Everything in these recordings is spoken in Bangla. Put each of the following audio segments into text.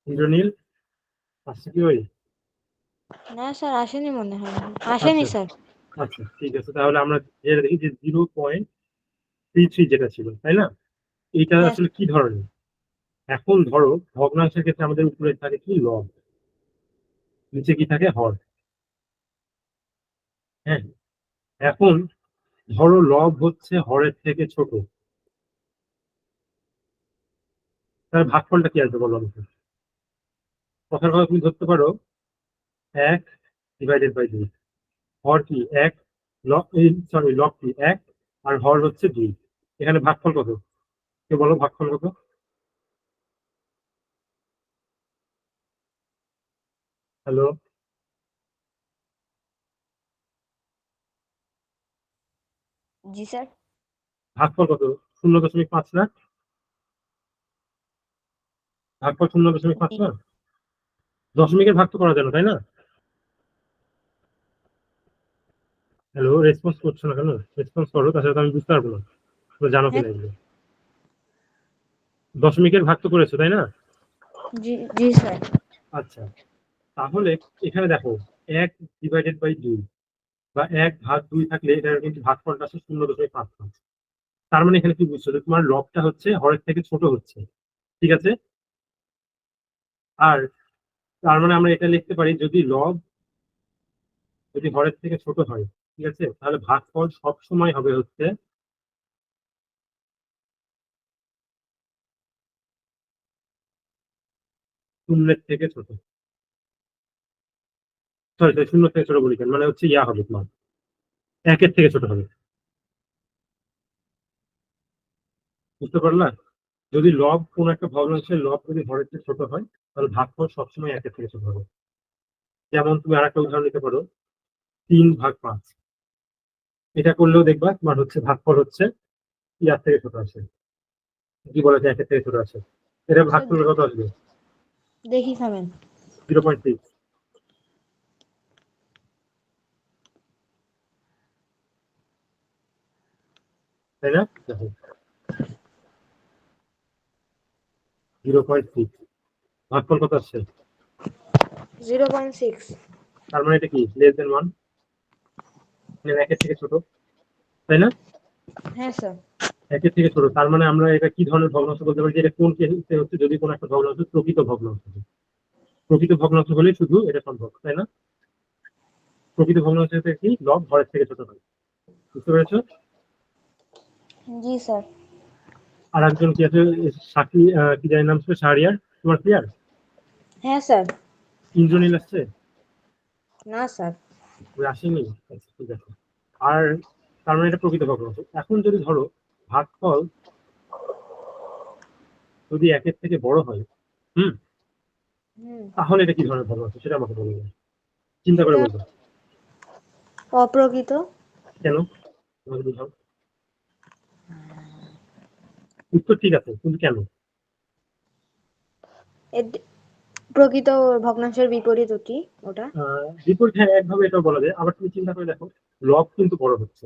ইন্দ্রনীল আসছে কি ওই? না স্যার আসেনি মনে হয়, আসেনি আচ্ছা স্যার। আচ্ছা ঠিক আছে, তাহলে আমরা যেটা দেখি যে 0.33 যেটা ছিল, তাই না? এইটা হ্যাঁ আসলে কি ধরনের? এখন ধরো ভগ্নাংশের ক্ষেত্রে আমাদের উপরে থাকে কি লব, নিচে কি থাকে হর। হ্যাঁ, এখন ধরো লব হচ্ছে হরের থেকে ছোট, তার ভাগফলটা কি আসবে বলো আমাকে? কথার কথা তুমি ধরতে পারো 1/2। হর কি এক, লব সরি লব কি এক, আর হর হচ্ছে 2। এখানে ভাগফল কত? কে বলো ভাগফল কত? হ্যালো, জি স্যার। ভাগফল কত? 0.5 না? ভাগফল 0.5 না? দশমিকের ভাগ তো করা যায় না, তাই না? হ্যালো, রেসপন্স করছো না কেন? রেসপন্স করো, তাছাড়া তো আমি বুঝতে পারবো না তুমি জানো হ্যাঁ কিনা এগুলো। দশমিকের ভাগ তো করেছো, তাই না? জি জি স্যার। আচ্ছা, তাহলে এখানে দেখো 1/2 বা 1/2 থাকলে এটার কিন্তু ভাগফলটা আছে 0.55। তার মানে এখানে কি বুঝছো যে তোমার লবটা হচ্ছে হরের থেকে ছোট হচ্ছে, ঠিক আছে? আর তার মানে আমরা এটা লিখতে পারি যদি লব যদি হরের থেকে ছোট হয়, ঠিক আছে, তাহলে ভাগফল সব সময় হবে হচ্ছে শূন্যের থেকে ছোট। সরি সরি, শূন্য থেকে ছোট বলি কেন, মানে হচ্ছে ইয়া হবে তোমার একের থেকে ছোট হবে। বুঝতে পারলা? যদি লব কোন একটা ভগ্নাংশের লব যদি হরের থেকে ছোট হয়, তাহলে ভাগফল সবসময় একের থেকে ছোট হবে। যেমন তুমি আরেকটা উদাহরণ নিতে পারো, 3/5। এটা করলেও দেখবা তোমার হচ্ছে ভাগফল হচ্ছে ইয়ার থেকে ছোট আসে, কি বলে যে একের থেকে ছোট আসে। এটা স্যার ভাগফল কত আসবে? দেখি থামেন। 0.6, তাই না? দেখো 0.6 ভাগফল কত আসছে? 0.6। তার মানে এটা কি লেস দেন 1, মানে একের থেকে ছোট, তাই না? হ্যাঁ স্যার। একের থেকে ছোট, তার মানে আমরা এটা কি ধরনের ভগ্নাংশ বলতে পারি যে এটা কোন কেসে হচ্ছে, যদি কোন একটা ভগ্নাংশ প্রকৃত ভগ্নাংশ হয়। প্রকৃত ভগ্নাংশ হলে শুধু এটা সম্ভব, তাই না? প্রকৃত ভগ্নাংশের ক্ষেত্রে কি লব হরের থেকে ছোট হয়। বুঝতে পেরেছো? জি স্যার। আর একজন কি আছে, সাকি কি জানি নাম ছিল, শাহরিয়ার, তোমার ক্লিয়ার? হ্যাঁ স্যার। ইন্দ্রনীল আসছে? না স্যার। ওই আসেনি? আচ্ছা, ঠিক আছে। আর তার মানে এটা প্রকৃত ভগ্নাংশ। এখন যদি ধরো ভাগফল যদি একের থেকে বড় হয়, হুম, হুম। তাহলে এটা কি ধরনের ভগ্নাংশ সেটা আমাকে বলবে, চিন্তা করে এটা বলবো। অপ্রকৃত। কেন? তোমাকে বুঝাও। উত্তর ঠিক আছে, কিন্তু কেন? প্রকৃত ভগ্নাংশের বিপরীত ওটি, ওটা। বিপরীত, হ্যাঁ একভাবে এটাও বলা যায়। আবার তুমি চিন্তা করে দেখো, লব কিন্তু বড় হচ্ছে,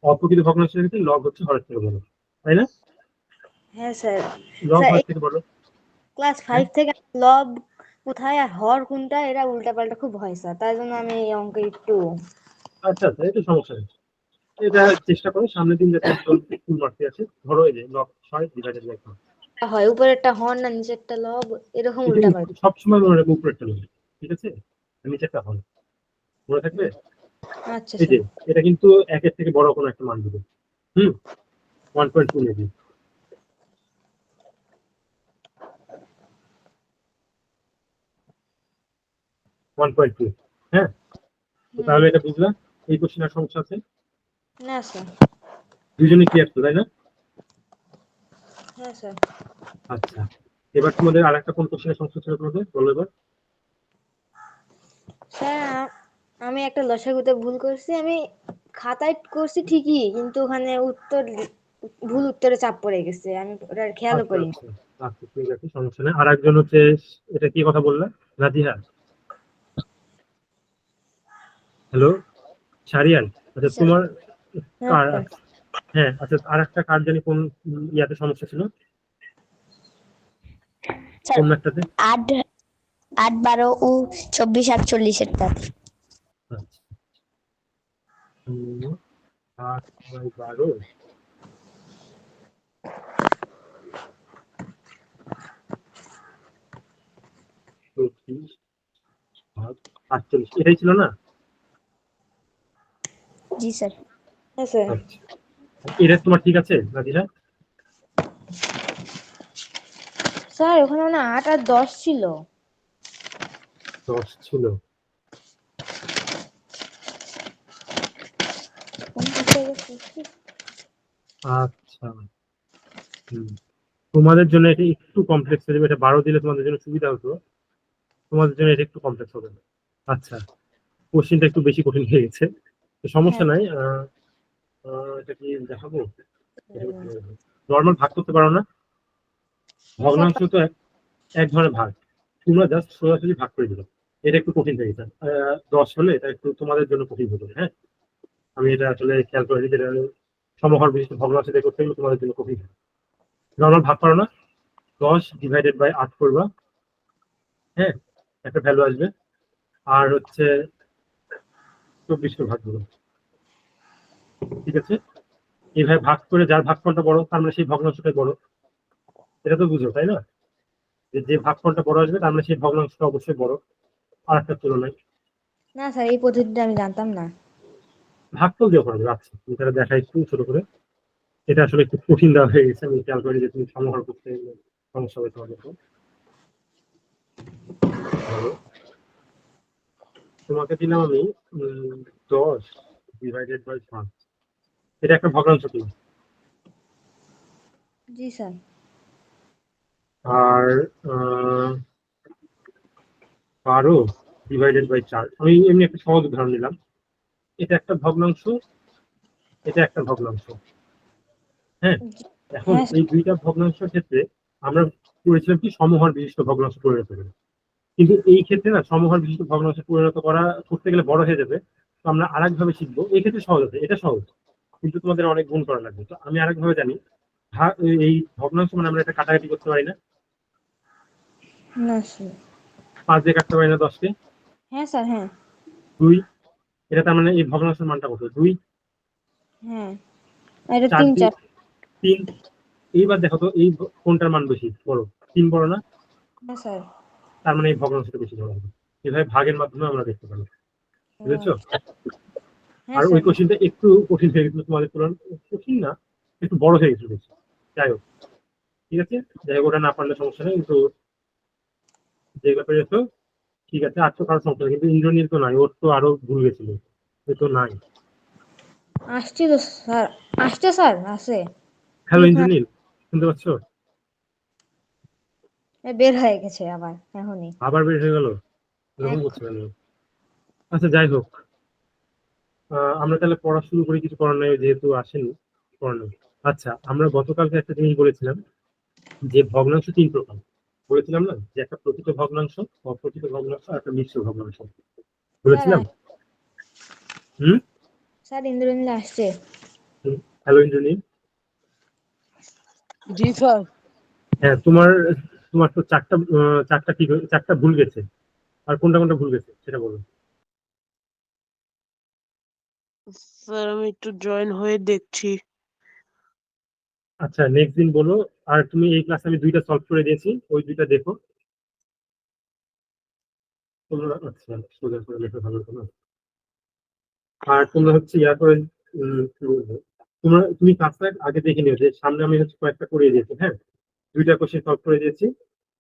অপ্রকৃত ভগ্নাংশের ক্ষেত্রে লব হচ্ছে হরের থেকে বড়, তাই না? হ্যাঁ স্যার। লব স্যার এই হরের থেকে বড়। ক্লাস হ্যাঁ, 5 থেকে লব কোথায় আর হর কোনটা এরা উল্টাপাল্টা খুব হয় স্যার, তাই জন্য আমি এই অঙ্কে একটু। আচ্ছা আচ্ছা, এটা সমস্যা নেই। এটা চেষ্টা করো সামনের দিন যাতে ফুল মার্কস আছে। ধরো এই যে লব 6/1, হয় উপরেরটা হর না নিচেরটা লব, এরকম এটা উল্টাপাল্টা। সবসময় মনে রাখবো উপরেরটা লব, ঠিক আছে, আর নিচেরটা হল, মনে থাকবে। আচ্ছা এই স্যার। যে এটা কিন্তু একের থেকে বড় কোনো একটা মান দিবে। হুম, 1.2 নেবি, 1.2। হ্যাঁ, তো হুম। তাহলে এটা বুঝলাম। এই কোশ্চেনের সমস্যা আছে? না স্যার। দুজনে ক্লিয়ার তো, তাই না? হ্যাঁ স্যার। আচ্ছা, এবার তোমাদের আর একটা কোন কোশ্চেনের সমস্যা ছিল তোমাদের বলো এবার। স্যার আমি একটা লসাগুতে ভুল করছি, আমি খাতায় করছি ঠিকই, কিন্তু ওখানে উত্তর ভুল উত্তরে চাপ পড়ে গেছে, আমি ওটা খেয়ালও আচ্ছা করিনি। আচ্ছা আচ্ছা, ঠিক আছে, সমস্যা নেই। আর একজন হচ্ছে, এটা কি কথা বললা, নাজিহা? হ্যালো, শারিয়ান? আচ্ছা স্যার। তোমার হ্যাঁ কার স্যার। আচ্ছা, হ্যাঁ আচ্ছা, আর একটা কার জানি কোন ইয়াতে সমস্যা ছিল। কোন ম্যাথটাতে? 8 8 12 ও 24 48 এর টা। আচ্ছা 8/12 24/48 এটাই ছিল না? জি স্যার। হ্যাঁ স্যার। আচ্ছা এটা তোমার ঠিক আছে নাদিরা? স্যার ওখানে মানে 8 আর 10 ছিল। 10 ছিল। কোনটা থেকে করছি? আচ্ছা তোমাদের জন্য এটা একটু কমপ্লেক্স হয়ে যাবে, এটা 12 দিলে তোমাদের জন্য সুবিধা হতো, তোমাদের জন্য এটা একটু কমপ্লেক্স হবে। আচ্ছা কোশ্চেনটা একটু বেশি কঠিন হয়ে গেছে, তো সমস্যা হ্যাঁ নাই। এটা কি দেখাবো? নর্মাল ভাগ করতে পারো না? হ্যাঁ স্যার। ভগ্নাংশ তো এক ধরনের ভাগ, তোমরা জাস্ট সরাসরি ভাগ করে দিলো। এটা একটু কঠিন হয়ে গেছে। 10 হলে এটা একটু তোমাদের জন্য কঠিন হতো। হ্যাঁ আমি এটা আসলে খেয়াল করিনি, যেটা সমহর বিশিষ্ট ভগ্নাংশ দিয়ে করতে গেলে তোমাদের জন্য কঠিন। নর্মাল ভাগ করো না, 10/8 করবা। হ্যাঁ একটা ভ্যালু আসবে, আর হচ্ছে 24 কে ভাগ করো। ঠিক আছে, এইভাবে ভাগ করে যার ভাগফলটা বড় তার মানে সেই ভগ্নাংশটাই বড়। এটা তো বুঝো তাই না, যে যে ভাগফলটা বড় আসবে তার মানে সেই ভগ্নাংশটা অবশ্যই বড় আর একটা তুলনায়। না স্যার, এই পদ্ধতিটা আমি জানতাম না। ভাগফল দিয়ে করা যাবে। আচ্ছা তুমি তাহলে দেখাই একটু ছোট করে। এটা আসলে একটু কঠিন দেওয়া হয়ে গেছে, আমি খেয়াল করি যে তুমি সমাহার করতে গেলে সমস্যা হবে তোমাদের। তো ধরো তোমাকে দিলাম আমি 10/5। এটা একটা ভগ্নাংশ তুমি। জি স্যার। আর 12/4, আমি এমনি একটা সহজ উদাহরণ নিলাম। এটা একটা ভগ্নাংশ, এটা একটা ভগ্নাংশ। হ্যাঁ এখন হ্যাঁ এই দুইটা ভগ্নাংশের ক্ষেত্রে আমরা করেছিলাম কি সমহর বিশিষ্ট ভগ্নাংশ পরিণত করি, কিন্তু এই ক্ষেত্রে না সমহর বিশিষ্ট ভগ্নাংশে পরিণত করতে গেলে বড় হয়ে যাবে। তো আমরা আরেক ভাবে শিখবো, এই ক্ষেত্রে সহজ আছে, এটা সহজ, কিন্তু তোমাদের অনেক গুণ করা লাগবে। তো আমি আরেক ভাবে জানি, এই ভগ্নাংশ মানে আমরা এটা কাটাকাটি করতে পারি না, না স্যার। 5 দিয়ে কাটতে পারি না 10 কে। হ্যাঁ স্যার। হ্যাঁ 2, এটা তার মানে এই ভগ্নাংশের মানটা কত? 2। হ্যাঁ। আর এটা 4 3 দিয়ে 4। 3। এইবার দেখো তো এই কোনটার মান বেশি বড়? 3 বড় না? হ্যাঁ স্যার। তার মানে এই ভগ্নাংশটা বেশি বড় হবে। এভাবে ভাগের মাধ্যমে আমরা দেখতে পারি, ও, বুঝেছো? হ্যাঁ আর ওই স্যার। কোশ্চেনটা একটু কঠিন হয়ে গেছিল তোমাদের তুলনায়, কঠিন না একটু বড় হয়ে গেছিল বেশি। যাই হোক ঠিক আছে, যাই হোক ওটা না পারলে সমস্যা নেই, কিন্তু যেগুলো পেরেছো ঠিক আছে। আর তো কারো সমস্যা নেই, কিন্তু ইন্দ্রনীল তো নাই, ওর তো আরো ভুল গেছিল, এ তো নাই। আসছে তো স্যার, আসছে স্যার, আছে। হ্যালো এখন ইন্দ্রনীল, শুনতে পাচ্ছ? বের হয়ে গেছে আবার এখনই। আবার বের হয়ে গেল, এরকম এখন করছে কেন? আচ্ছা যাই হোক, আমরা তাহলে পড়া শুরু করি, কিছু করার নাই যেহেতু আসেনি, করার নেই। আচ্ছা আমরা গতকালকে একটা জিনিস বলেছিলাম, যে ভগ্নাংশ 3 প্রকার। বলেছিলাম না, যে একটা প্রকৃত ভগ্নাংশ, অপ্রকৃত ভগ্নাংশ আর একটা মিশ্র ভগ্নাংশ, স্যার বলেছিলাম। হুম স্যার ইন্দ্রনীল আসছে। হ্যালো ইন্দ্রনীল। জি স্যার। হ্যাঁ তোমার তোমার তো চারটা ঠিক চারটা ভুল গেছে, আর কোনটা কোনটা ভুল গেছে সেটা বলো। স্যার আমি একটু জয়েন হয়ে দেখছি। আচ্ছা নেক্সট দিন বলো। আর তুমি এই ক্লাসে আমি 2টা সলভ করে দিয়েছি, ওই 2টা দেখো তোমরা। আচ্ছা সোজা করে লেখা ভালো হতো না। আর তোমরা হচ্ছে ইয়া করে কি বলবো, তুমি ক্লাসটা আগে দেখে নিও, যে সামনে আমি হচ্ছে কয়েকটা করিয়ে দিয়েছি। হ্যাঁ 2টা কোশ্চেন সলভ করে দিয়েছি,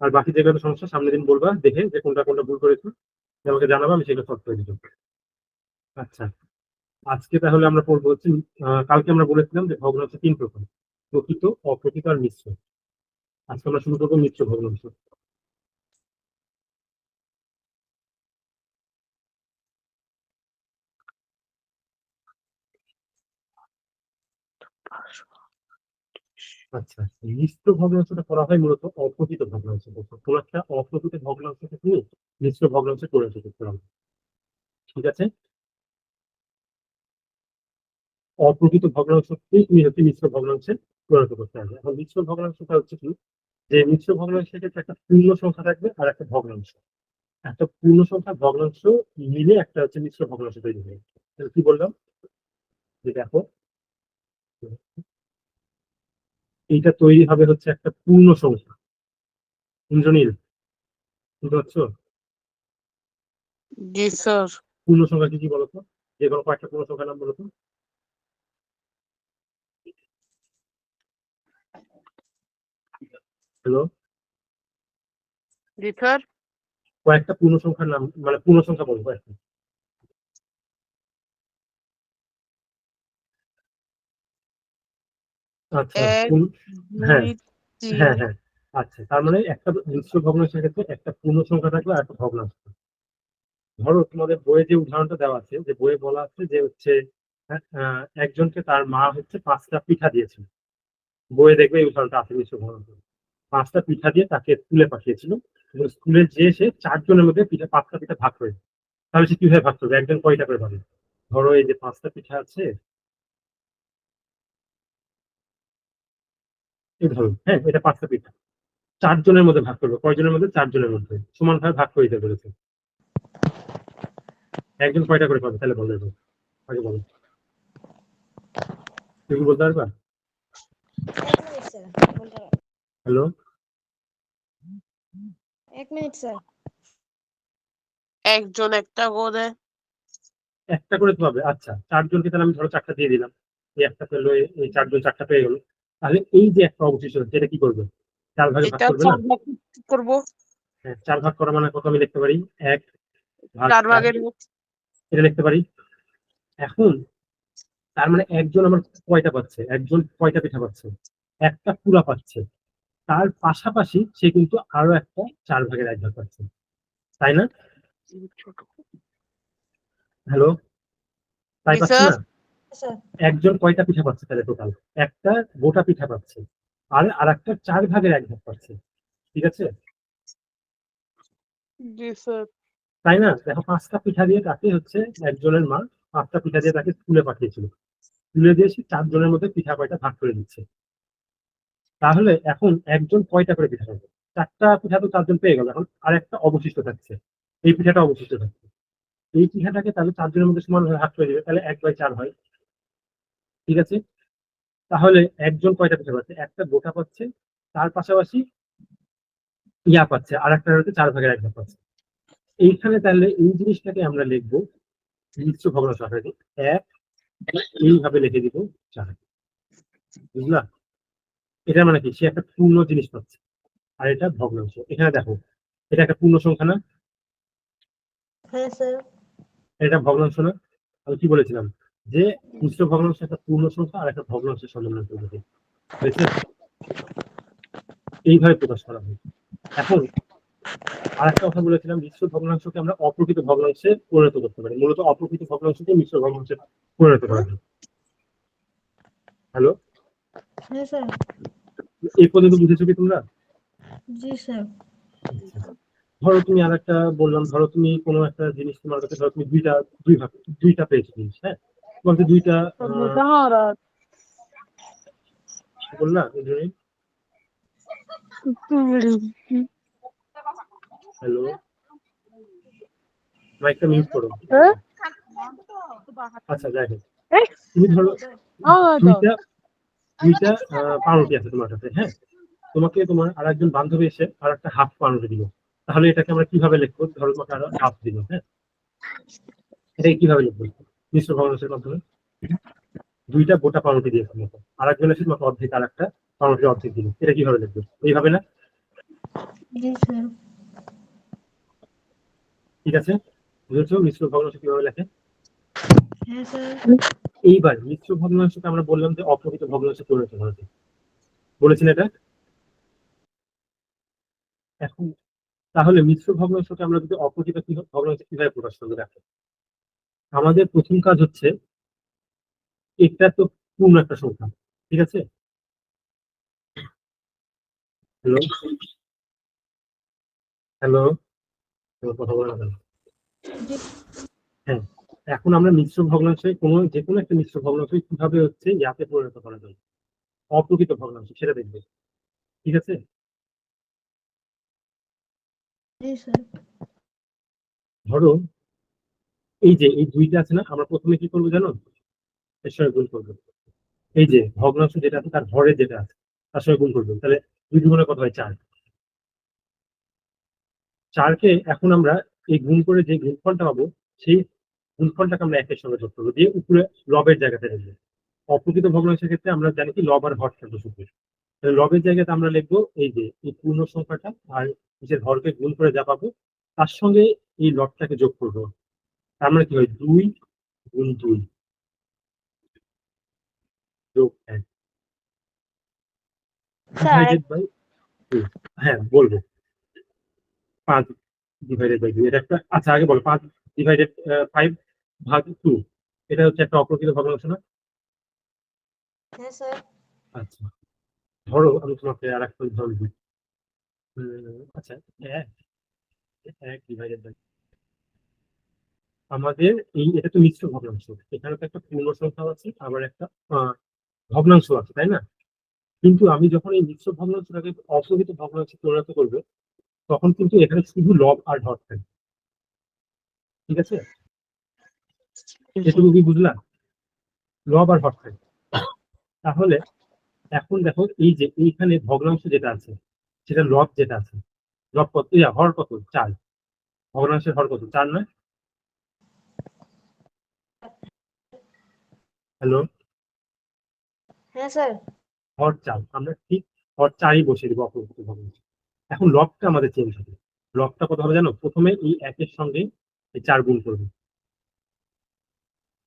আর বাকি যেগুলো সমস্যা সামনের দিন বলবা দেখে যে কোনটা কোনটা ভুল করেছো, আমাকে জানাবো, আমি সেগুলো সলভ করে দিবো। আচ্ছা আজকে তাহলে আমরা পড়বো হচ্ছে, কালকে আমরা বলেছিলাম যে ভগ্নাংশ 3 প্রকার, প্রকৃত, অপ্রকৃত আর মিশ্র। আজকে আমরা শুরু করবো মিশ্র ভগ্নাংশ। আচ্ছা মিশ্র ভগ্নাংশটা করা হয় মূলত অপ্রকৃত ভগ্নাংশ। কোন একটা অপ্রকৃত ভগ্নাংশকে তুমি মিশ্র ভগ্নাংশে পরিণত করতে হবে। ঠিক আছে, অপ্রকৃত ভগ্নাংশকেই তুমি হচ্ছে মিশ্র ভগ্নাংশে পরিণত করতে হবে। এখন মিশ্র ভগ্নাংশটা হচ্ছে কি, যে মিশ্র ভগ্নাংশের ক্ষেত্রে একটা পূর্ণ সংখ্যা থাকবে আর একটা ভগ্নাংশ। একটা পূর্ণ সংখ্যা ভগ্নাংশ মিলে একটা হচ্ছে মিশ্র ভগ্নাংশ তৈরি হবে। তাহলে কি বললাম যে দেখো এইটা তৈরি হবে হচ্ছে একটা পূর্ণ সংখ্যা। ইন্দ্রনীল বুঝতে পারছো? জি স্যার। পূর্ণ সংখ্যা কি কি বলতো? যে কোনো কয়েকটা পূর্ণ সংখ্যার নাম বলতো। হ্যালো, জি স্যার। কয়েকটা পূর্ণ সংখ্যার নাম, মানে পূর্ণ সংখ্যা বলবো কয়েকটা। আচ্ছা এক, হ্যাঁ দুই, তিন। হ্যাঁ হ্যাঁ আচ্ছা, তার মানে একটা মিশ্র ভগ্নাংশের ক্ষেত্রে একটা পূর্ণ সংখ্যা থাকবে আর একটা ভগ্নাংশ। ধরো তোমাদের বইয়ে যে উদাহরণটা দেওয়া আছে, যে বইয়ে বলা আছে যে হচ্ছে একজনকে তার মা হচ্ছে 5টা পিঠা দিয়েছিল। বইয়ে দেখবে এই উদাহরণটা আছে মিশ্র ভগ্নাংশ। 5টা পিঠা দিয়ে তাকে স্কুলে পাঠিয়েছিল এবং স্কুলে যেয়ে সে 4 জনের মধ্যে 5টা পিঠা ভাগ করে। তাহলে সে কিভাবে ভাগ করবে? একজন কয়টা করে পাবে? ধরো এই যে 5টা পিঠা আছে, এই ধরো হ্যাঁ এটা 5টা পিঠা 4 জনের মধ্যে ভাগ করবে। কয়জনের মধ্যে? 4 জনের মধ্যে সমানভাবে ভাগ করে দিতে বলেছে। একজন কয়টা করে পাবে তাহলে বলো, এবার আগে বলো, তুমি কি বলতে পারবা? 1 মিনিট স্যার, বলতে পারো। Hello, 1 minute sir. একজন একটা করে। একটা করে তো পাবে। আচ্ছা 4 জনকে তাহলে আমি ধরো 4টা দিয়ে দিলাম, এই একটা পেলো, এই 4 জন 4টা পেয়ে গেল। তাহলে এই যে একটা অবশিষ্ট হচ্ছে এটা কি করবে? 4 ভাগে ভাগ এটা করবে না? 4 ভাগ করবো। হ্যাঁ, 4 ভাগ করা মানে কত আমি লিখতে পারি? 1 ভাগ 4 4 ভাগের এটা লিখতে পারি। এখন তার মানে একজন আমার কয়টা পাচ্ছে? একজন কয়টা পিঠা পাচ্ছে? একটা পুরা পাচ্ছে। তার পাশাপাশি সে কিন্তু আরো একটা 4 ভাগের 1 ভাগ পাচ্ছে, তাই না? ছোট। হ্যালো, তাই জি পাচ্ছে স্যার। না? স্যার একজন কয়টা পিঠা পাচ্ছে তাহলে টোটাল? একটা গোটা পিঠা পাচ্ছে আর আরেকটা 4 ভাগের 1 ভাগ পাচ্ছে। ঠিক আছে, জি স্যার। তাই না? দেখো 5টা পিঠা দিয়ে তাকে হচ্ছে একজনের মা 5টা পিঠা দিয়ে তাকে স্কুলে পাঠিয়েছিল। স্কুলে দিয়ে সে 4 জনের মধ্যে পিঠা কয়টা ভাগ করে দিচ্ছে। তাহলে এখন একজন কয়টা করে পিঠা পাবে? 4টা পিঠা তো 4 জন পেয়ে গেল, এখন আরেকটা অবশিষ্ট থাকছে, এই পিঠাটা অবশিষ্ট থাকছে। এই পিঠাটাকে তাহলে 4 জনের মধ্যে সমানভাবে ভাগ করে দিবে, তাহলে 1/4 হয়। ঠিক আছে, তাহলে একজন কয়টা পিঠা পাচ্ছে? একটা গোটা পাচ্ছে, তার পাশাপাশি ইয়া পাচ্ছে আর একটা হচ্ছে 4 ভাগের 1 ভাগ পাচ্ছে। এইখানে তাহলে এই জিনিসটাকে আমরা লিখবো মিশ্র ভগ্নাংশ আকারে। 1 এইভাবে লিখে দিব 4। বুঝলা? এটা মানে কি? সে একটা পূর্ণ জিনিস পাচ্ছে আর এটা ভগ্নাংশ। এখানে দেখো এটা একটা পূর্ণ সংখ্যা না? হ্যাঁ স্যার। এটা ভগ্নাংশ না? আমি কি বলেছিলাম যে মিশ্র ভগ্নাংশ একটা পূর্ণ সংখ্যা আর একটা ভগ্নাংশের সমন্বয় তৈরি হয়েছে, এইভাবে প্রকাশ করা হয়। এখন আর একটা কথা বলেছিলাম, মিশ্র ভগ্নাংশকে আমরা অপ্রকৃত ভগ্নাংশে পরিণত করতে পারি। মূলত অপ্রকৃত ভগ্নাংশকে মিশ্র ভগ্নাংশে পরিণত করা যায়। হ্যালো, হ্যাঁ স্যার। এই পর্যন্ত বুঝেছো কি তোমরা? জি স্যার। আচ্ছা। ধরো তুমি আর একটা বললাম, ধরো তুমি কোনো একটা জিনিস তোমার কাছে, ধরো তুমি দুইটা পেয়েছো জিনিস, হ্যাঁ তোমাকে দুইটা কি বললা ইন্দ্রনীল? হ্যালো, মাইকটা মিউট করো। আচ্ছা যাই হোক, তুমি ধরো দুইটা দুইটা পাউরুটি আছে তোমার কাছে, হ্যাঁ তোমাকে তোমার আর একজন বান্ধবী এসে আর একটা হাফ পাউরুটি দিল। তাহলে এটাকে আমরা কিভাবে লিখবো? ধরো তোমাকে আরো হাফ দিল, হ্যাঁ এটাকে কিভাবে লিখবো মিশ্র ভগ্নাংশের মাধ্যমে? দুইটা গোটা পাউরুটি দিয়েছে তোমাকে, আর একজন এসে তোমাকে অর্ধেক আর একটা পাউরুটির অর্ধেক দিল, এটা কিভাবে লিখবো? এইভাবে না? জি স্যার। ঠিক আছে, বুঝেছো মিশ্র ভগ্নাংশ কিভাবে লেখে? হ্যাঁ স্যার। এইবার মিশ্র ভগ্নাংশকে আমরা বললাম যে অপ্রকৃত ভগ্নাংশে পরিণত করা যায়, বলেছি না এটা? এখন তাহলে মিশ্র ভগ্নাংশকে আমরা যদি অপ্রকৃত ভগ্নাংশে কিভাবে প্রকাশ করবো? দেখো আমাদের প্রথম কাজ হচ্ছে, এটা তো পূর্ণ একটা সংখ্যা, ঠিক আছে? হ্যালো, হ্যালো, কথা বলে না কেন? হ্যাঁ, এখন আমরা মিশ্র ভগ্নাংশে যে কোনো একটা মিশ্র ভগ্নাংশ কিভাবে হচ্ছে ইয়াতে পরিণত করা যায়, অপ্রকৃত ভগ্নাংশ, সেটা দেখবে। ঠিক আছে, জি স্যার। ধরো এই যে এই দুইটা আছে না, আমরা প্রথমে কি করবো জানো? এর সঙ্গে গুণ করবো। এই যে ভগ্নাংশ যেটা আছে তার হরে যেটা আছে তার সঙ্গে গুণ করবো, তাহলে দুই দুগুণে কত হয়? 4। 4কে এখন আমরা এই গুণ করে যে গুণফলটা পাবো সেই গুণফলটাকে আমরা একের সঙ্গে যোগ করবো, দিয়ে উপরে লবের জায়গাতে রাখবো। অপ্রকৃত ভগ্নাংশের ক্ষেত্রে আমরা জানি কি লব আর হর থাকবে শুধু। তাহলে লবের জায়গাতে আমরা লিখবো এই যে এই পূর্ণ সংখ্যাটা আর নিজের হরকে গুণ করে যা পাবো তার সঙ্গে এই লবটাকে যোগ করবো। তার মানে কি হয়? 2 গুণ 2 যোগ 1 স্যার ডিভাইডেড বাই 2। হ্যাঁ বলবো 5 ডিভাইডেড বাই 2 এটা একটা। আচ্ছা আগে বলো 5 ডিভাইডেড 5 ভাগ 2 এটা হচ্ছে একটা অপ্রকৃত ভগ্নাংশ না? হ্যাঁ স্যার। আচ্ছা ধরো আমি তোমাকে আর একটা উদাহরণ দিই। আচ্ছা 1 ডিভাইডেড বাই, আমাদের এই এটা তো মিশ্র ভগ্নাংশ, এখানে তো একটা পূর্ণ সংখ্যা আছে আবার একটা ভগ্নাংশ আছে, তাই না? কিন্তু আমি যখন এই মিশ্র ভগ্নাংশটাকে অপ্রকৃত ভগ্নাংশে পরিণত করবে তখন কিন্তু এখানে শুধু লব আর হর থাকবে। ঠিক আছে, এটুকু কি বুঝলা? লব আর হর থাকবে। তাহলে এখন দেখো এই যে এইখানে ভগ্নাংশ যেটা আছে সেটা লব যেটা আছে, লব কত? হর কত? 4। ভগ্নাংশের হর কত? 4 নয়? হ্যালো, হ্যাঁ স্যার। হর 4, আমরা ঠিক হর 4ই বসিয়ে দেবো অপ্রকৃত ভগ্নাংশ। এখন লবটা আমাদের চেঞ্জ হবে। লবটা কত হবে জানো? প্রথমে এই 1-এর সঙ্গে এই 4 গুণ করবে,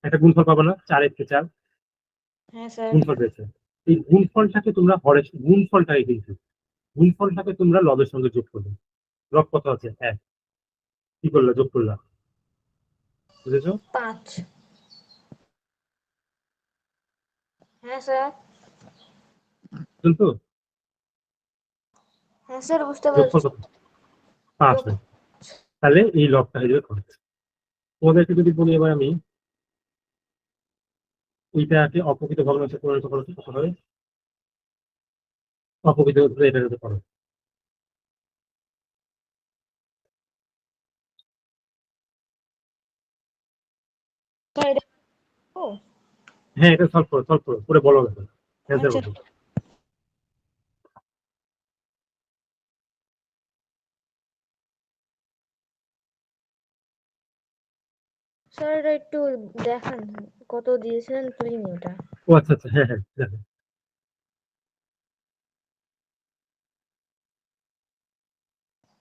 একটা গুণফল পাবো না? 4 1 4 হ্যাঁ স্যার। গুণফল পেয়েছে। এই গুণফলটাকে তোমরা হরের গুণফলটাকে কিন্তু গুণফলটাকে তোমরা লবের সঙ্গে যোগ করবে। লব কত আছে? 1। কি করলে? যোগ করলা, বুঝেছো? 5। হ্যাঁ স্যার। কিন্তু হ্যাঁ স্যার বুঝতে যোগফল পারছি। কত? 5 হয়। তাহলে এই লবটা হয়ে যাবে 5। তোমাদেরকে যদি বলি এবার আমি এইটাকে অপ্রকৃত ভগ্নাংশে পরিণত করতে কত হবে? অপ্রকৃত এটা যদি করো, স্যার এটা ও হ্যাঁ এটা সলভ করো, সলভ করো, করে বলো ব্যাপার, অ্যান্সার আচ্ছা বলো। স্যার এটা একটু দেখান কত দিয়েছিলেন তুলিনি ওটা। ও আচ্ছা আচ্ছা, হ্যাঁ হ্যাঁ দেখো।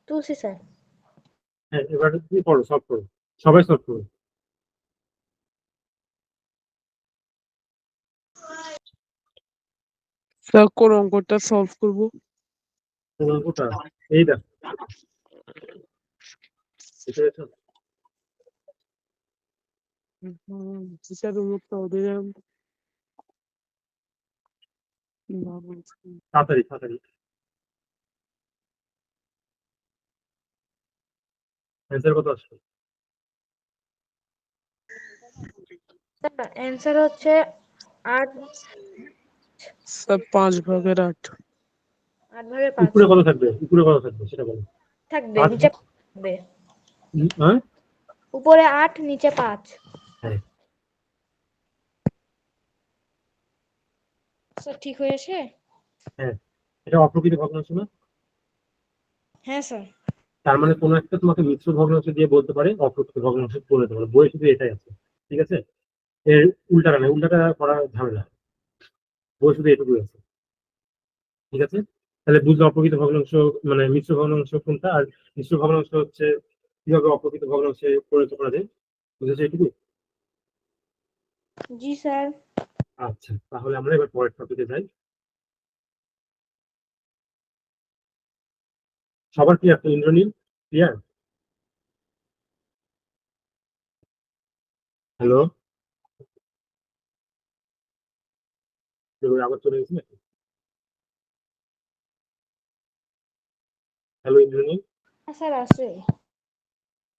2C sir. হ্যাঁ এবার তুমি করো, সলভ করো, সবাই সলভ করো। স্যার কোন অঙ্কটা সলভ করবো? অঙ্কটা এই দেখো, বুঝতে পেরেছো? স্যার উত্তরটা ওদের তাড়াতাড়ি তাড়াতাড়ি, অ্যান্সার কত আসবে? স্যার অ্যান্সার হচ্ছে 8। স্যার 5/8। 8/5 উপরে কত থাকবে? উপরে কত থাকবে সেটা বলো। থাকবে, 5 নিচে থাকবে। হ্যাঁ উপরে 8 নিচে 5। হ্যাঁ, স্যার ঠিক হয়েছে? হ্যাঁ এটা অপ্রকৃত ভগ্নাংশ না? হ্যাঁ স্যার। তার মানে কোনো একটা তোমাকে মিশ্র ভগ্নাংশ দিয়ে বলতে পারে অপ্রকৃত ভগ্নাংশ পরিণত পারে, বইয়ে শুধু এটাই আছে। ঠিক আছে, এর উল্টাটা নেই, উল্টাটা করা ঝামেলা, বই শুধু এটুকুই আছে। ঠিক আছে, তাহলে বুঝলো অপ্রকৃত ভগ্নাংশ মানে মিশ্র ভগ্নাংশ কোনটা, আর মিশ্র ভগ্নাংশ হচ্ছে কিভাবে অপ্রকৃত ভগ্নাংশে পরিণত করা যায়। বুঝেছো এটুকু? জি স্যার। আচ্ছা তাহলে আমরা এবার পরের টপিকে যাই। সবার ক্লিয়ার তো? ইন্দ্রনীল ক্লিয়ার? হ্যালো, আবার চলে গেছি নাকি? হ্যালো ইন্দ্রনীল, হ্যাঁ স্যার আছে।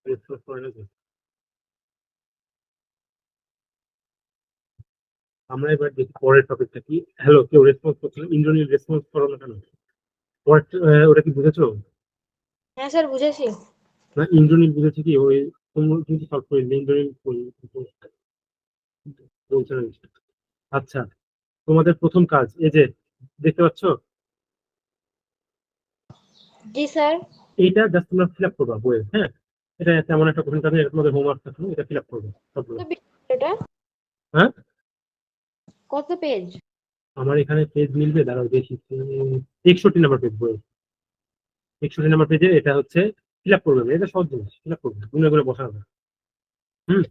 রেসপন্স করে নাকি? আমরা এবার দেখি পরের টপিকটা কি। হ্যালো, কেউ রেসপন্স করছে না? ইন্দ্রনীল রেসপন্স করো না কেন? পরের ওটা কি বুঝেছো? হ্যাঁ স্যার বুঝেছি। না ইন্দ্রনীল বুঝেছে কি ওই তোমরা কিন্তু সলভ করে দিলে ইন্দ্রনীল বলছে না কিছু। আচ্ছা তোমাদের প্রথম কাজ এই যে দেখতে পাচ্ছ জি স্যার। এইটা জাস্ট তোমরা ফিল আপ করবা বইয়ে, হ্যাঁ এটা তেমন একটা কঠিন কাজ নেই, এটা তোমাদের হোমওয়ার্ক থাকলো, এটা ফিল আপ করবে সবগুলো। কত পেজ এটা? হ্যাঁ কত পেজ? আমার এখানে পেজ মিলবে, দাঁড়াও দেখি 61 নাম্বার পেজ বইয়ে, 61 নাম্বার পেজে এটা হচ্ছে ফিল আপ করবে, এটা সহজ জিনিস, ফিল আপ করবে গুনে করে বসানো হবে। হুম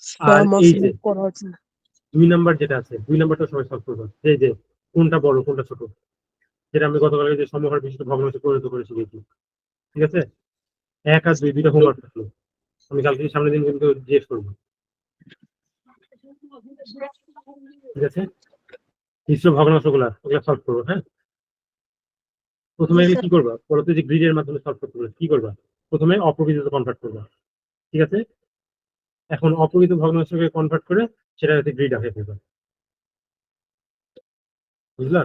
স্যার আর আমার এই ফিল যে করা আছে না। 2 নাম্বার যেটা আছে 2 নাম্বারটা সবাই সলভ করবে, এই যে কোনটা বড় কোনটা ছোট, যেটা আমি গতকালকে যে সমহার বিশিষ্ট ভগ্নাংশে পরিণত করে শিখেছি, ঠিক আছে 1 আর 2 দুইটা হোমওয়ার্ক থাকলো, আমি কালকে সামনের দিন কিন্তু জিজ্ঞেস করবো, ঠিক আছে মিশ্র ভগ্নাংশ গুলা ওগুলা সলভ করবো। হ্যাঁ প্রথমে জি আগে স্যার। কি করবা, বলতো যে গ্রিডের মাধ্যমে সলভ করতে হবে, কি করবা প্রথমে অপ্রকৃত কনভার্ট করবা, ঠিক আছে এখন অপ্রকৃত ভগ্নাংশকে কনভার্ট করে সেটা হচ্ছে গ্রিড আঁকে ফেলবা, বুঝলা?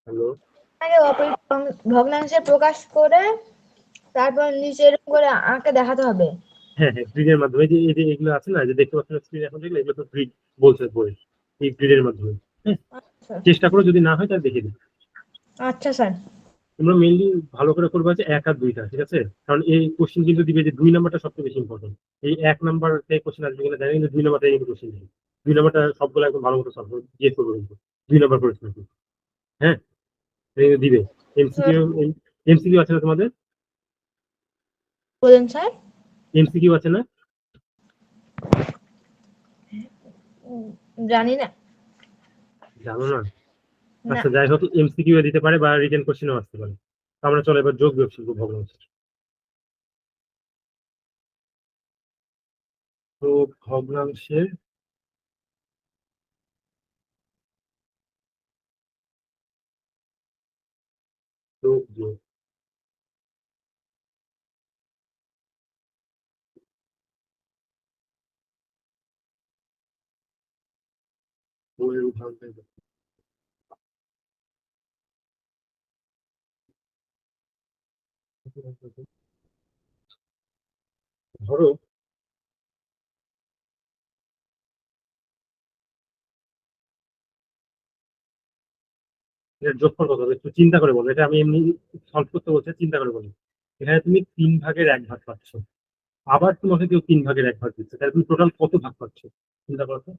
হ্যালো আগে অপরিচিত ভগ্নাংশে প্রকাশ করে তারপর নিচে এরকম করে আঁকে দেখাতে হবে। হ্যাঁ হ্যাঁ গ্রিডের মাধ্যমে এই যে এগুলো আছে না যে দেখতে পাচ্ছেন স্ক্রিন এখন দেখলে এগুলো তো গ্রিড বলছে বই, এই গ্রিডের মাধ্যমে। হ্যাঁ আচ্ছা চেষ্টা করো যদি না হয় তাহলে দেখে দিই। আচ্ছা স্যার। তোমরা মেইনলি ভালো করে করবে যে 1 আর 2টা, ঠিক আছে কারণ এই কোশ্চেন কিন্তু দিবে যে 2 নাম্বারটা সবচেয়ে বেশি ইম্পর্টেন্ট, এই 1 নাম্বার থেকে কোশ্চেন আসবে কিনা জানি কিন্তু 2 নাম্বারটা কিন্তু কোশ্চেন দিবে, 2 নাম্বারটা সবগুলো একদম ভালো মতো সলভ জিজ্ঞেস করবে কিন্তু 2 নাম্বার প্রশ্ন, হ্যাঁ এটা কিন্তু দিবে। এমসিকিউ এমসিকিউ আছে না তোমাদের? বলুন স্যার। এমসিকিউ আছে না? জানি না। জানো না? না আচ্ছা যাই হোক এমসিকিউ দিতে পারে বা রিটেন কোশ্চেনও আসতে পারে। তো আমরা চলো এবার যোগ বিয়োগ শিখবো ভগ্নাংশের। তো ভগ্নাংশের যোগ বিয়োগ, বইয়ের উদাহরণ দেব। ধরো এর যোগফল কত হবে একটু চিন্তা করে বলো, এটা আমি এমনি সলভ করতে বলছি, চিন্তা করে বলো। এখানে তুমি 3/1 পাচ্ছ, আবার তোমাকে কেউ 3/1 দিচ্ছে, তাহলে তুমি টোটাল কত ভাগ পাচ্ছ চিন্তা করো তো।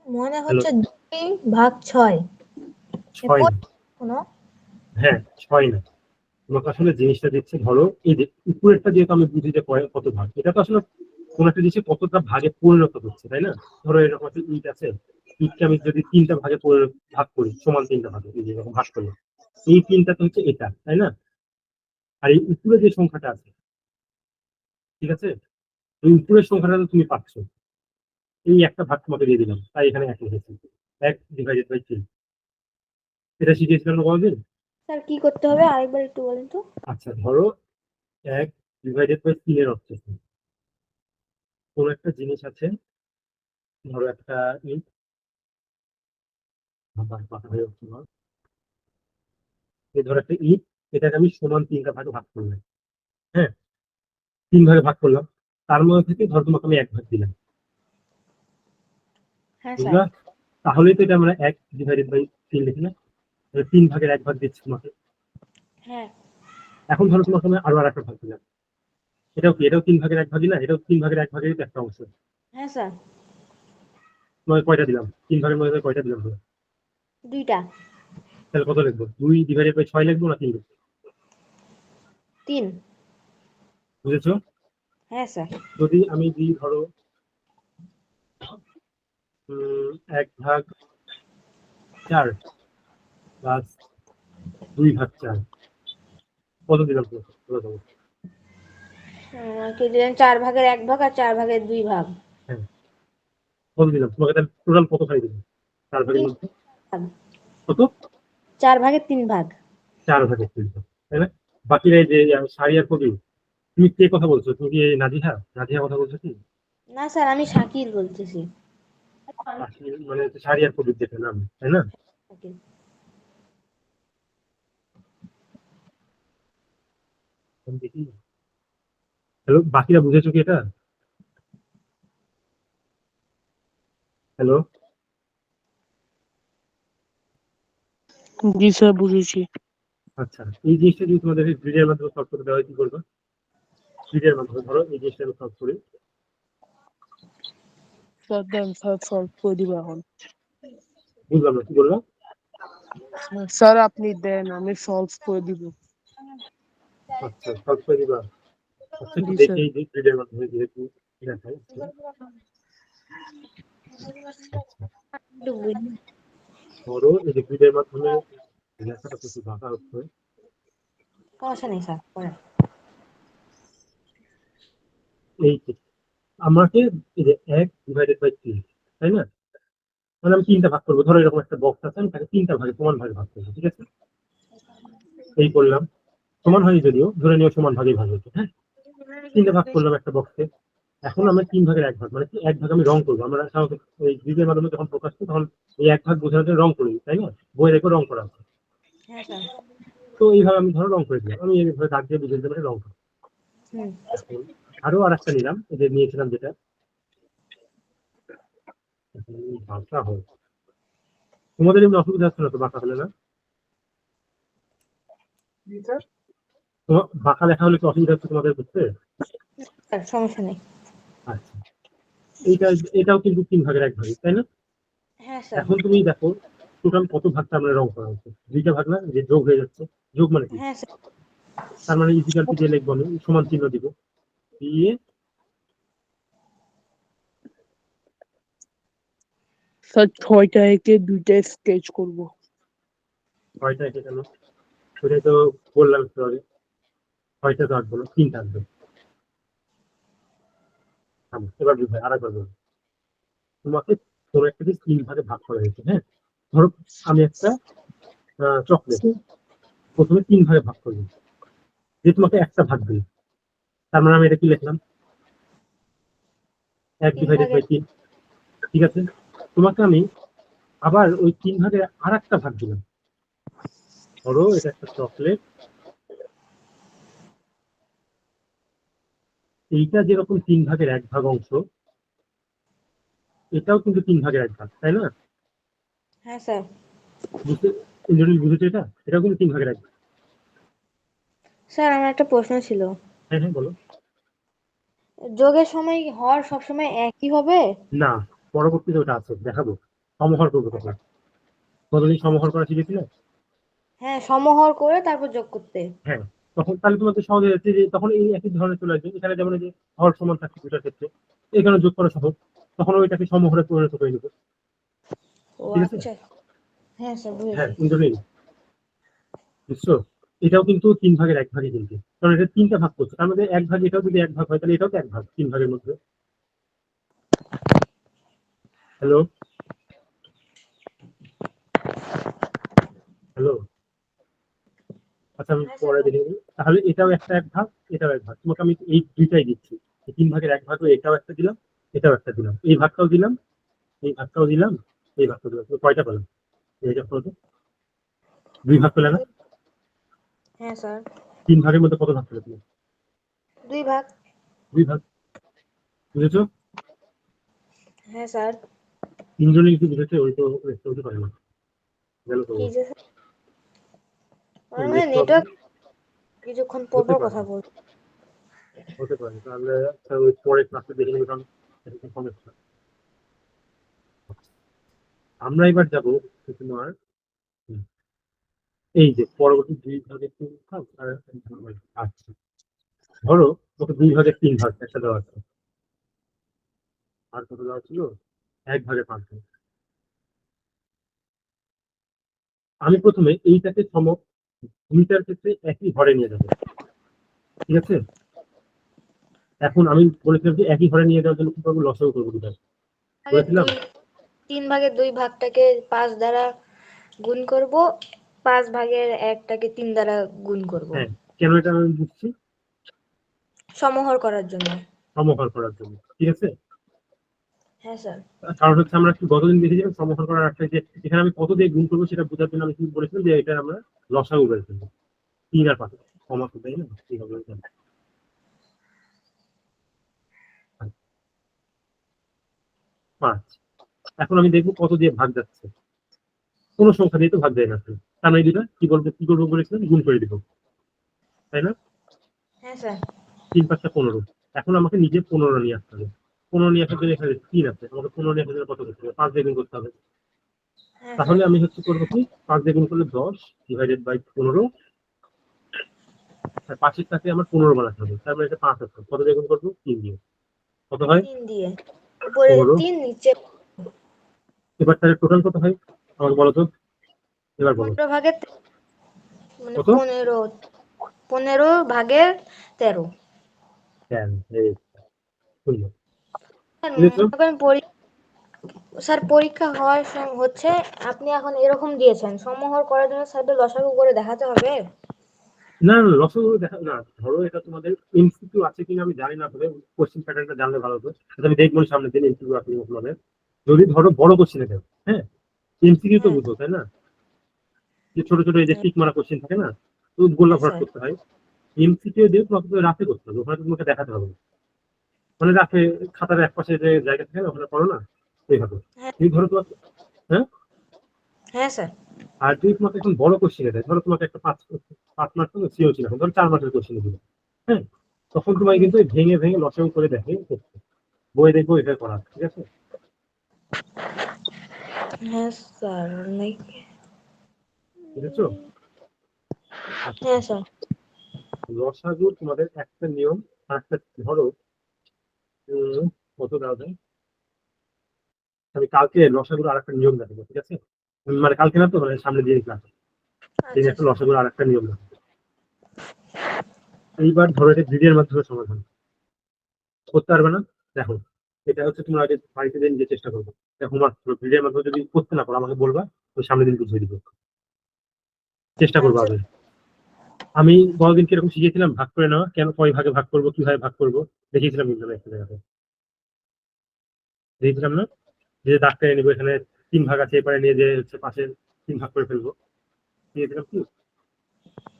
মনে হ্যালো হচ্ছে 2/6। 6 না, কোনো হ্যাঁ 6 না, তোমাকে আসলে জিনিসটা দিচ্ছে ধরো এই যে উপরেরটা যেহেতু আমি বুঝি যে কত ভাগ, এটা তো আসলে কোন একটা জিনিসে কতটা ভাগে পরিণত হচ্ছে তাই না, ধরো এরকম একটা ইট আছে, ইটকে আমি যদি 3টা ভাগে ভাগ করি সমান 3টা ভাগে এই যে এরকম ভাগ করলাম, এই 3টা তো হচ্ছে এটা তাই না, আর এই উপরে যে সংখ্যাটা আছে, ঠিক আছে এই উপরের সংখ্যাটা তো তুমি পাচ্ছ, এই একটা ভাগ তোমাকে দিয়ে দিলাম তাই এখানে 1 লিখেছি, 1/3। এটা শিখিয়েছিলাম না কোনোদিন? স্যার কি করতে হবে আরেকবার একটু বলেন তো। আচ্ছা ধরো 1/3 এর অর্থ কি? কোন একটা জিনিস আছে, ধরো একটা ইট, এই ধরো একটা ইট, এটাকে আমি সমান 3টা ভাগে ভাগ করলাম, হ্যাঁ 3 ভাগে ভাগ করলাম, তার মধ্যে থেকে ধরো তোমাকে আমি 1 ভাগ দিলাম, হ্যাঁ স্যার। বুঝলা? তাহলেই তো এটা আমরা 1/3 লিখি না, 3/1 দিচ্ছি তোমাকে। হ্যাঁ এখন ধরো তোমাকে আমি আরো আর একটা ভাগ দিলাম, এটাও কি, এটাও 3/1 না, এটাও 3/1 একটা অংশ, হ্যাঁ স্যার। তোমাকে কয়টা দিলাম 3 ভাগের মধ্যে কয়টা দিলাম ধরো? 2টা। তাহলে কত লিখবো, 2/6 লিখবো না 3 লিখবো? 3। বুঝেছো? হ্যাঁ স্যার। যদি আমি দিই ধরো 1/4 প্লাস 2/4 কত দিলাম তো? বলো তো। কি দিলেন 4/1 আর 4/2 হ্যাঁ কত দিলাম তোমাকে, তাহলে টোটাল কত খাই দিলাম 4 ভাগের 3 মধ্যে? ভাগ। কত? 4/3 4 ভাগের 3 ভাগ, তাই না? বাকিরা এই যে সারি আর কবি, তুমি কে কথা বলছো, তুমি কি এই নাজিহা কথা বলছো কি? না স্যার আমি শাকিল বলতেছি। মানে সারি আর প্রদীপ যেটা নাম, তাই না? ওকে। আমি দেখি। হ্যালো, বাকিরা বুঝেছো কি এটা? হ্যালো, জি স্যার, বুঝেছি। আচ্ছা, এই জিনিসটা যদি তোমাদের গ্রিডের মাধ্যমে সলভ করতে দেওয়া হয় কি করবে? গ্রিডের মাধ্যমে ধরো এই জিনিসটা আমি সলভ করি। স্যার দেন, স্যার সলভ করে দিব এখন। বুঝলাম না কি বললাম। স্যার আপনি দেন, আমি সলভ করে দিব। আচ্ছা, সলভ করে দিবা। আচ্ছা, একটু জি দেখি স্যার। এই গ্রিডের মাধ্যমে যেহেতু দেখাই। আচ্ছা, একটু বুঝি। ধরো এই যে গ্রিডের মাধ্যমে লেখাটা কিছু বাঁকা হচ্ছে। সমস্যা নেই স্যার, করেন। এই যে আমাকে এই যে 1/3, তাই না? মানে আমি 3টা ভাগ করবো। ধরো এরকম একটা বক্স আছে, আমি তাকে 3টা ভাগে সমান ভাগে ভাগ করবো, ঠিক আছে? এই করলাম। সমান হয়নি যদিও, ধরে নিও সমান ভাগে ভাগ হচ্ছে, হ্যাঁ? 3টা ভাগ করলাম একটা বক্সে। এখন আমরা 3 ভাগের 1 ভাগ, মানে কি 1 ভাগ আমি রং করবো। আমরা সাধারণত এই গ্রিডের মাধ্যমে যখন প্রকাশ করি তখন এই 1 ভাগ বোঝানোর জন্য রং করি, তাই না? বইয়ে দেখো রং করা আছে। হ্যাঁ স্যার। তো এইভাবে আমি ধরো রং করে দিলাম। আমি এইভাবে দাগ দিয়ে বুঝে দিতে পারি রং করা। হুম। এখন আরো আরেকটা নিলাম, এই যে নিয়েছিলাম যেটা বাঁকা হয়। তোমাদের এমনি অসুবিধা হচ্ছে না তো বাঁকা হলে? না, জি স্যার। তোমার বাঁকা লেখা হলে কি অসুবিধা হচ্ছে তোমাদের বুঝতে? স্যার সমস্যা নেই। আচ্ছা, এইটা এটাও কিন্তু 3 ভাগের 1 ভাগ, তাই না? হ্যাঁ স্যার। এখন তুমি দেখো টোটাল কত ভাগটা আমরা রং করা হচ্ছে? 2টা ভাগ না, যে যোগ হয়ে যাচ্ছে। যোগ মানে কি? হ্যাঁ স্যার। তার মানে ইজিক্যাল টু দিয়ে লিখবো, আমি সমান চিহ্ন দিব, দিয়ে স্যার 6টা এঁকে 2টা স্কেচ করব। 6টা এসে কেন? সেটাই তো বললাম একটু আগে। 6টা তো আঁকবো না, 3টা আঁকবো। এবার বুঝবে, আরেকবার বলবো। তোমাকে কোনো একটা জিনিস 3 ভাগে ভাগ করা হয়েছে, হ্যাঁ? ধরো আমি একটা চকলেট প্রথমে 3 ভাগে ভাগ করবো, যে তোমাকে একটা ভাগ দিই, তার মানে আমি এটা কি লিখলাম? 1 3 ডিভাইডেড ভাগের। বাই 3, ঠিক আছে? তোমাকে আমি আবার ওই 3 ভাগে আর একটা ভাগ দিলাম। ধরো এটা একটা চকলেট, এইটা যেরকম 3 ভাগের 1 ভাগ অংশ, এটাও কিন্তু 3 ভাগের 1 ভাগ, তাই না? হ্যাঁ স্যার। বুঝতে ইন্দ্রনীল বুঝেছো এটা? এটাও কিন্তু 3 ভাগের 1 ভাগ। স্যার আমার একটা প্রশ্ন ছিল। হ্যাঁ হ্যাঁ, বলো। যোগের সময় হর সবসময় একই হবে? না, পরবর্তীতে ওটা আছে, দেখাবো। সমহর করবো তখন। কতদিন সমহর করা শিখেছিলে? হ্যাঁ, সমহর করে তারপর যোগ করতে। হ্যাঁ, তখন তাহলে তোমাদের সহজ হয়ে যাচ্ছে, যে তখন এই একই ধরনের চলে আসবে। এখানে যেমন এই যে হর সমান থাকছে দুটার ক্ষেত্রে, এখানে যোগ করা সহজ। তখন ওইটাকে সমহরে পরিণত করে নেবো, ও ঠিক আছে? আচ্ছা। হ্যাঁ স্যার, হ্যাঁ, বুঝেছি। ইন্দ্রনীল বুঝছো? এটাও কিন্তু 3 ভাগের 1 ভাগই কিন্তু, কারণ এটা 3টা ভাগ করছে। তার মধ্যে 1 ভাগ, এটাও যদি 1 ভাগ হয় তাহলে এটাও তো 1 ভাগ 3 ভাগের মধ্যে। Hello, hello. আচ্ছা, আমি হ্যাঁ স্যার। পরে দেখে নিই। তাহলে এটাও একটা 1 ভাগ, এটাও 1 ভাগ। তোমাকে আমি এই দুইটাই দিচ্ছি। এই 3 ভাগের 1 ভাগ, এটাও একটা দিলাম, এটাও একটা দিলাম, এই ভাগটাও দিলাম, এই ভাগটাও দিলাম, এই ভাগটাও দিলাম। তুমি কয়টা পেলাম? এইটা করো তো। 2 ভাগ পেলে না? হ্যাঁ স্যার। 3 ভাগের মধ্যে কত ভাগ পেলে তুমি? 2 ভাগ। 2 ভাগ, বুঝেছো? হ্যাঁ স্যার। 3 জনই কি বুঝেছে? ওই তো বুঝতে পারে না, গেল তো। কি যে স্যার? আমার মানে নেট প্রবলেম নেটওয়ার্ক কিছুক্ষণ পর হতে পর পারে, কথা বল। হতে পারে। তাহলে আচ্ছা, ওই পরে ক্লাসে দেখে নিবি, কারণ এরকম সমস্যা। আমরা এবার যাবো তোমার হুম, এই যে পরবর্তী 2 ভাগের 3 ভাগ আর 1 ভাগ। আচ্ছা, ধরো ওকে 2 ভাগের 3 ভাগ একটা দেওয়া আছে, আর কত দেওয়া ছিল? 1 ভাগের 5 ভাগ। আমি প্রথমে এইটাকে দুইটার ক্ষেত্রে একই ঘরে নিয়ে যাবো, ঠিক আছে? এখন আমি বলেছিলাম যে একই ঘরে নিয়ে যাওয়ার জন্য কি করবো? লসাগু করবো দুটার, ভাগের বলেছিলাম। 3 ভাগের 2 ভাগটাকে 5 দ্বারা গুণ করব, 5 ভাগের 1টাকে 3 দ্বারা গুণ করব, হ্যাঁ, কেন এটা আমি বুঝছি? সমহর করার জন্য। সমহর করার জন্য, ঠিক আছে? হ্যাঁ স্যার। কারণ হচ্ছে আমরা কি গতদিন দেখেছিলাম সমাধান করার একটা যে এখানে আমি কত দিয়ে গুণ করবো সেটা বোঝার জন্য আমি কি বলেছিলাম যে এটা আমরা লসাগু বের করবো 3 আর 5 কমা তো তাই না ঠিক হবে 5। এখন আমি দেখবো কত দিয়ে ভাগ যাচ্ছে, কোনো সংখ্যা দিয়ে তো ভাগ যায় না। তার মানে দুটা কি করবো বলেছিলাম গুণ করে দিব, তাই না? হ্যাঁ স্যার। 3 5 15। এখন আমাকে নিজে 15 নিয়ে আসতে হবে। 15 নিয়ে আসার জন্য এখানে 3 আছে, আমাকে 15 নিয়ে আসার জন্য কত করতে হবে? 5 দিয়ে গুণ করতে হবে। হ্যাঁ তাহলে স্যার। আমি হচ্ছে করবো কি 5 দিয়ে গুণ করলে 10 ডিভাইডেড বাই 15, আর পাশের টাকে আমার 15 বানাতে হবে। তার মানে এটা 5 আছে, কত দিয়ে গুণ করবো? 3 দিয়ে। কত হয়? 3 দিয়ে, উপরে 15। 3 নিচে এবার তাহলে টোটাল কত হয় আমাকে বলো তো, এবার বলো 15 ভাগের মানে কত? 15 ভাগের 13। 10। এই শূন্য। স্যার বুঝেছো? মনে করেন স্যার পরীক্ষা হওয়ার হচ্ছে আপনি এখন এরকম দিয়েছেন, সমাহার করার জন্য স্যারদের লসাগু করে দেখাতে হবে। না না রসগোল্লা দেখা না, ধরো এটা তোমাদের এমসিকিউ আছে কিনা আমি জানি না, তবে কোশ্চেন প্যাটার্নটা জানলে ভালো হতো। সেটা আমি দেখবো সামনের দিন এমসিকিউ আছে কিনা তোমাদের। যদি ধরো বড় কোশ্চেন দেয়, হ্যাঁ এমসিকিউ তো হ্যাঁ বুঝো তাই না, যে ছোট ছোট এই যে টিক মারা কোশ্চেন থাকে না, তো গোল্লা হ্যাঁ ভরাট স্যার। করতে হয়। এমসিকিউ দিয়ে তোমাকে তো রাতে করতে হবে, ওখানে তো তোমাকে দেখাতে হবে না। মানে রাতে খাতার এক পাশে যে জায়গা থাকে না ওখানে পড়ো না, এইভাবে। হ্যাঁ তুমি ধরো তোমার, হ্যাঁ, হ্যাঁ স্যার। আর যদি তোমাকে এখন বড় কোশ্চেন দেয়, ধরো তোমাকে একটা 5 মার্ক সিও ছিল, ধরো 4 মার্কের কোশ্চেন দিল, হ্যাঁ, তখন তোমায় কিন্তু ভেঙে ভেঙে লসাগু করে দেখে বই দেখবো এটা করা, ঠিক আছে? হ্যাঁ স্যার অনেক। বুঝেছো? আচ্ছা, হ্যাঁ স্যার। লসাগুর তোমাদের একটা নিয়ম আর একটা, ধরো কত দেওয়া যায়, আমি কালকে লসাগুর আর একটা নিয়ম দেখাবো, ঠিক আছে? মানে কালকে না তো, মানে সামনে দিয়ে ক্লাস এই আচ্ছা একটা স্যার। লসাগুর আর একটা নিয়ম দেখাবো। এইবার ধরো এটা গ্রিডের মাধ্যমে সমাধান করতে পারবে না। দেখো এটা হচ্ছে তোমরা আগে বাড়িতে দিয়ে নিজে চেষ্টা করবো। হোমওয়ার্ক গ্রিডের মাধ্যমে যদি করতে না পারো আমাকে বলবা, ওই সামনের দিন বুঝিয়ে দিব, চেষ্টা করবো আচ্ছা আগে। আমি গতদিন কিরকম শিখেছিলাম ভাগ করে নেওয়া, কেন কয় ভাগে ভাগ করবো, কিভাবে ভাগ করবো দেখিয়েছিলাম কিন্তু আমি একটা জায়গাতে, দেখেছিলাম না, যে দাগ টেনে নিবো, এখানে 3 ভাগ আছে, এপারে নিয়ে যে হচ্ছে পাশে 3 ভাগ করে ফেলবো, শিখেছিলাম কি?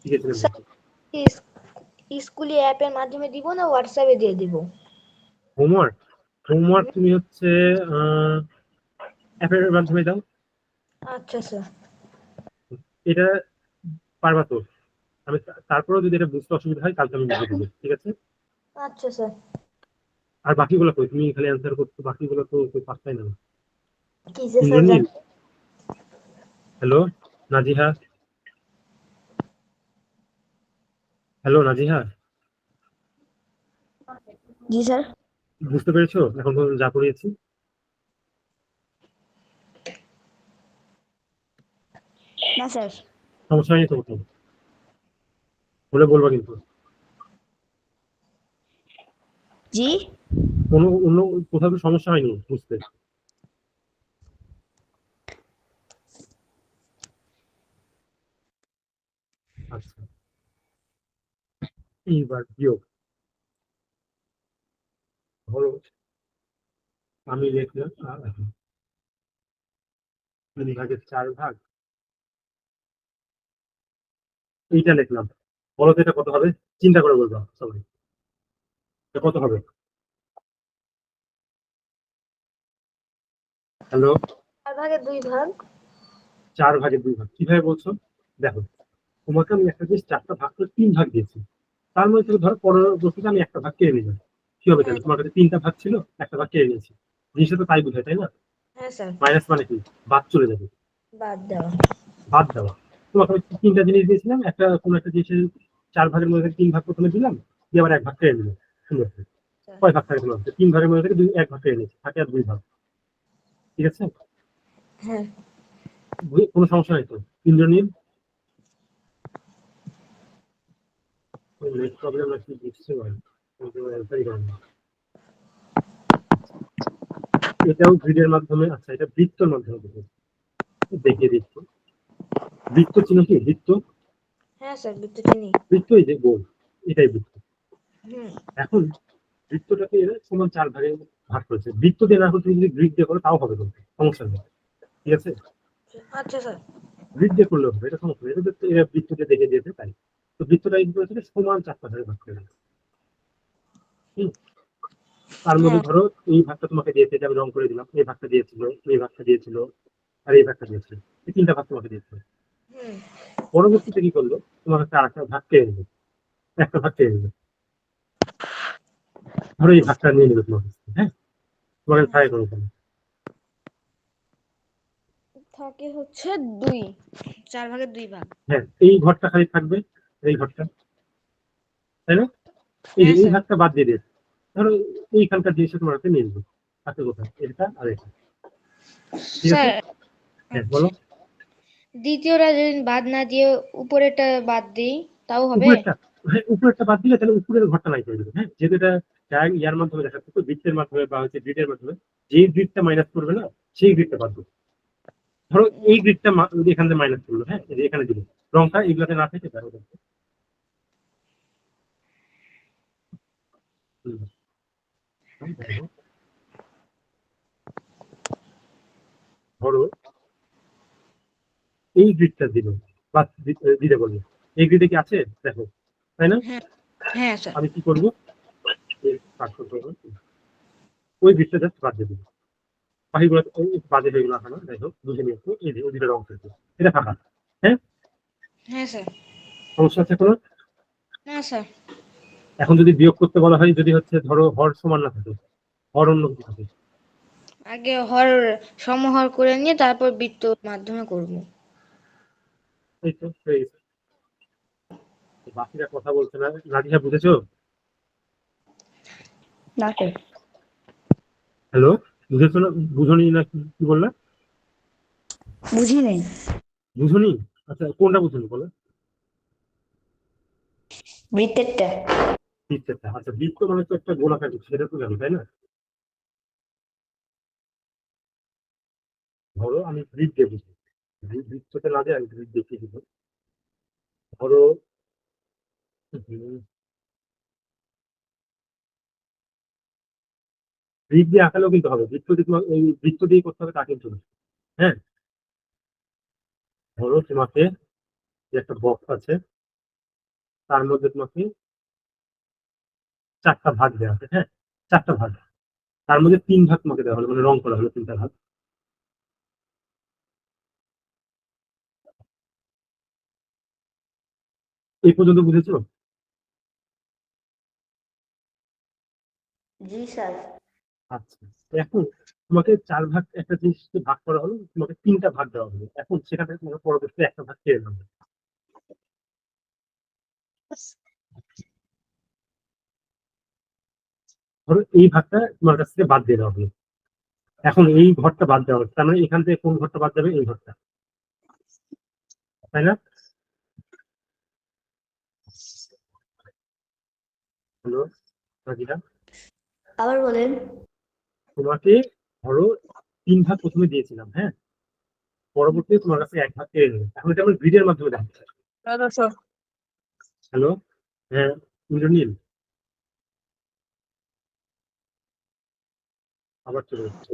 শিখেছিলাম স্যার, কিন্তু। স্কুলে অ্যাপের মাধ্যমে দিব না হোয়াটসঅ্যাপে দিয়ে দিব? হোমওয়ার্ক, হোমওয়ার্ক তুমি হচ্ছে অ্যাপের মাধ্যমে দাও। আচ্ছা স্যার। এটা পারবা তো? আমি তারপরেও যদি এটা বুঝতে অসুবিধা হয় কালকে আমি বুঝিয়ে দেবো, ঠিক আছে? আচ্ছা স্যার। আর বাকিগুলো কই, তুমি খালি অ্যান্সার করছো, বাকিগুলো তো কেউ পাত্তাই না। কিসে স্যার ইন্দ্রনীল, জান? হ্যালো নাজিহা, হ্যালো নাজিহা, জি স্যার। বুঝতে পেরেছো এখন পর্যন্ত যা করিয়েছি? না স্যার। সমস্যা হয়নি তো কোথাও? বলে বলবা কিন্তু, জি। কোনো অন্য কোথাও তো সমস্যা হয়নি বুঝতে? আচ্ছা, এইবার বিয়োগ, ধরো আমি লিখলাম 3 ভাগের 4 ভাগ, এইটা লিখলাম। বলো তো এটা কত হবে? চিন্তা করে বলবা সবাই, এটা কত হবে? হ্যালো, 4 ভাগের 2 ভাগ। 4 ভাগের 2 ভাগ কিভাবে বলছো? দেখো তোমাকে আমি একটা জিনিস 4টা ভাগ করে 3 ভাগ দিয়েছি, তার মধ্যে থেকে ধরো পরবর্তীতে আমি একটা ভাগ কেড়ে নিলাম, কি হবে হ্যাঁ তাহলে? তোমার কাছে 3টা ভাগ ছিল, একটা ভাগ কেড়ে নিয়েছি, জিনিসটা তো তাই বোঝায় তাই না? হ্যাঁ স্যার। মাইনাস মানে কি? বাদ চলে যাবে, বাদ দেওয়া। বাদ দেওয়া। তোমাকে আমি 3টা জিনিস দিয়েছিলাম, একটা কোনো একটা জিনিসের 4 ভাগের মধ্যে থেকে 3 ভাগ প্রথমে দিলাম, দিয়ে আবার 1 ভাগ কেড়ে নিলাম, সুন্দর করে। স্যার। কয় ভাগ থাকে তোমার কাছে? 3 ভাগের মধ্যে থেকে 1 ভাগ কেড়ে নিয়েছি, থাকে আর 2 ভাগ, ঠিক আছে? হ্যাঁ। কোনো সমস্যা নেই তো? ইন্দ্রনীল, নেট প্রবলেম নাকি বুঝতে পারি, অ্যান্সারই করে না। এটাও গ্রিডের মাধ্যমে, আচ্ছা এটা বৃত্তর মাধ্যমে দেখিয়ে দিচ্ছি। বৃত্ত চিনো কি? বৃত্ত, হ্যাঁ স্যার বিদ্যুৎ চিনি। বৃত্ত এই যে গোল, এটাই বৃত্ত। হুম। এখন বৃত্তটাকে এরা সমান 4 ভাগে ভাগ করেছে। বৃত্ত দিয়ে না করে তুমি যদি গ্রিড দিয়ে করো তাও হবে, কিন্তু সমস্যা নেই, ঠিক আছে? আচ্ছা স্যার। গ্রিড দিয়ে করলেও হবে, এটা সমস্যা নেই। এটা তো এরা বৃত্ত দিয়ে দেখে দিয়েছে তাই। তো বৃত্তটা কি করেছে, সমান 4টা ভাগে ভাগ করে দিল। তার মধ্যে হ্যাঁ। ধরো এই ভাগটা তোমাকে দিয়েছে, এটা আমি রং করে দিলাম, এই ভাগটা দিয়েছিল, এই ভাগটা দিয়েছিল, আর এই ভাগটা দিয়েছিল, এই 3টা ভাগ তোমাকে দিয়েছিল। হুম। পরবর্তীতে কি করলো, তোমার কাছে আরেকটা ভাগ পেয়ে নেবে, একটা ভাগ পেয়ে নেবে। ধরো এই ভাগটা নিয়ে নেবে তোমার কাছে, হ্যাঁ? তোমাকে ট্রাই করো কেন? থাকে হচ্ছে 2, 4 ভাগের 2 ভাগ। হ্যাঁ, এই ঘরটা খালি থাকবে, এই ঘরটা, তাই না? এই যে হ্যাঁ এই স্যার। ভাগটা বাদ দিয়ে দিয়েছে। ধরো এইখানকার জিনিসটা তোমার কাছে নিয়ে নেবে, আছে কোথায়, এটা আর এটা, ঠিক আছে? স্যার হ্যাঁ বলো। দ্বিতীয়টা যদি বাদ না দিয়ে উপরেরটা বাদ দিই তাও হবে? উপরেরটা, হ্যাঁ উপরেরটা বাদ দিলে তাহলে উপরের ঘরটা নাই করে দেবে, হ্যাঁ? যেহেতু এটা ইয়ার মাধ্যমে দেখাচ্ছে, তো বৃত্তের মাধ্যমে বা হচ্ছে গ্রিডের মাধ্যমে, যে গ্রিডটা মাইনাস করবে না সেই গ্রিডটা বাদ দেবে। ধরো এই গ্রিডটা এখান থেকে মাইনাস করলো, হ্যাঁ, এই যে এখানে দিল, রংটা এগুলাতে না থেকে দেখো। দেখো, ধরো এই গ্রিডটা দিল, বাদ দিতে বলবো, এই গ্রিডে কি আছে দেখো, তাই না? হ্যাঁ। হ্যাঁ স্যার। আমি কি করবো, ওই গ্রিডটা জাস্ট বাদ দিয়ে দেবো, বাকিগুলো বাজে হয়ে গেলো এখনো, যাই হোক বুঝে নিয়ে একটু, এই যে ওই দুটো রং খেলছে, এটা ফাঁকা, হ্যাঁ? হ্যাঁ স্যার। সমস্যা আছে কোনো? না স্যার। এখন যদি বিয়োগ করতে বলা হয়, যদি হচ্ছে ধরো হর সমান না থাকে, হর অন্য কিছু থাকে, আগে হর সমহর করে নিয়ে তারপর বৃত্তর মাধ্যমে করব। এই তো হয়ে গেছে। বাকিরা কথা বলছে না, নাদিয়া বুঝেছো? না স্যার। হ্যালো, বুঝেছো না? বুঝনি না, কি বললা? বুঝি নাই। বুঝনি? আচ্ছা কোনটা বুঝনি বলো? বৃত্তেরটা। বৃত্তেরটা, আচ্ছা বৃত্ত মানে তো একটা গোলাকার কিছু, সেটা তো জানো তাই না? ধরো আমি গ্রিড দিয়ে বুঝি, বৃত্ততে না দিয়ে আমি গ্রিড দেখিয়ে দিব। ধরো গ্রিড দিয়ে আঁকালেও কিন্তু হবে, বৃত্ত দিয়ে তোমার এই বৃত্ত দিয়ে করতে হবে তা কিন্তু না, হ্যাঁ? ধরো তোমাকে যে একটা বক্স আছে, তার মধ্যে তোমাকে 4টা ভাগ দেওয়া আছে, হ্যাঁ? 4টা ভাগ, তার মধ্যে 3 ভাগ তোমাকে দেওয়া হলো, মানে রং করা হলো 3টা ভাগ। এই পর্যন্ত বুঝেছো? জি স্যার। আচ্ছা, এখন তোমাকে 4 ভাগ একটা জিনিসকে ভাগ করা হলো, তোমাকে 3টা ভাগ দেওয়া হলো, এখন সেখান থেকে তোমাকে পরবর্তী একটা ভাগ কেড়ে নেবে। ধরো এই ভাগটা তোমার কাছ থেকে বাদ দিয়ে দেওয়া হলো, এখন এই ঘরটা বাদ দেওয়া হচ্ছে, তার মানে এখান থেকে কোন ঘরটা বাদ যাবে, এই ঘরটা, তাই না? হলো রাজিরা, আবার বলেন। তোমাকে ধরো 3 ভাগ প্রথমে দিয়েছিলাম, হ্যাঁ? পরবর্তীতে তোমার কাছে 1 ভাগ কেড়ে নেবে, এখন এটা আমরা গ্রিডের মাধ্যমে দেখাচ্ছি। স্যার। হ্যালো, হ্যাঁ ইন্দ্রনীল, আবার চলে যাচ্ছে।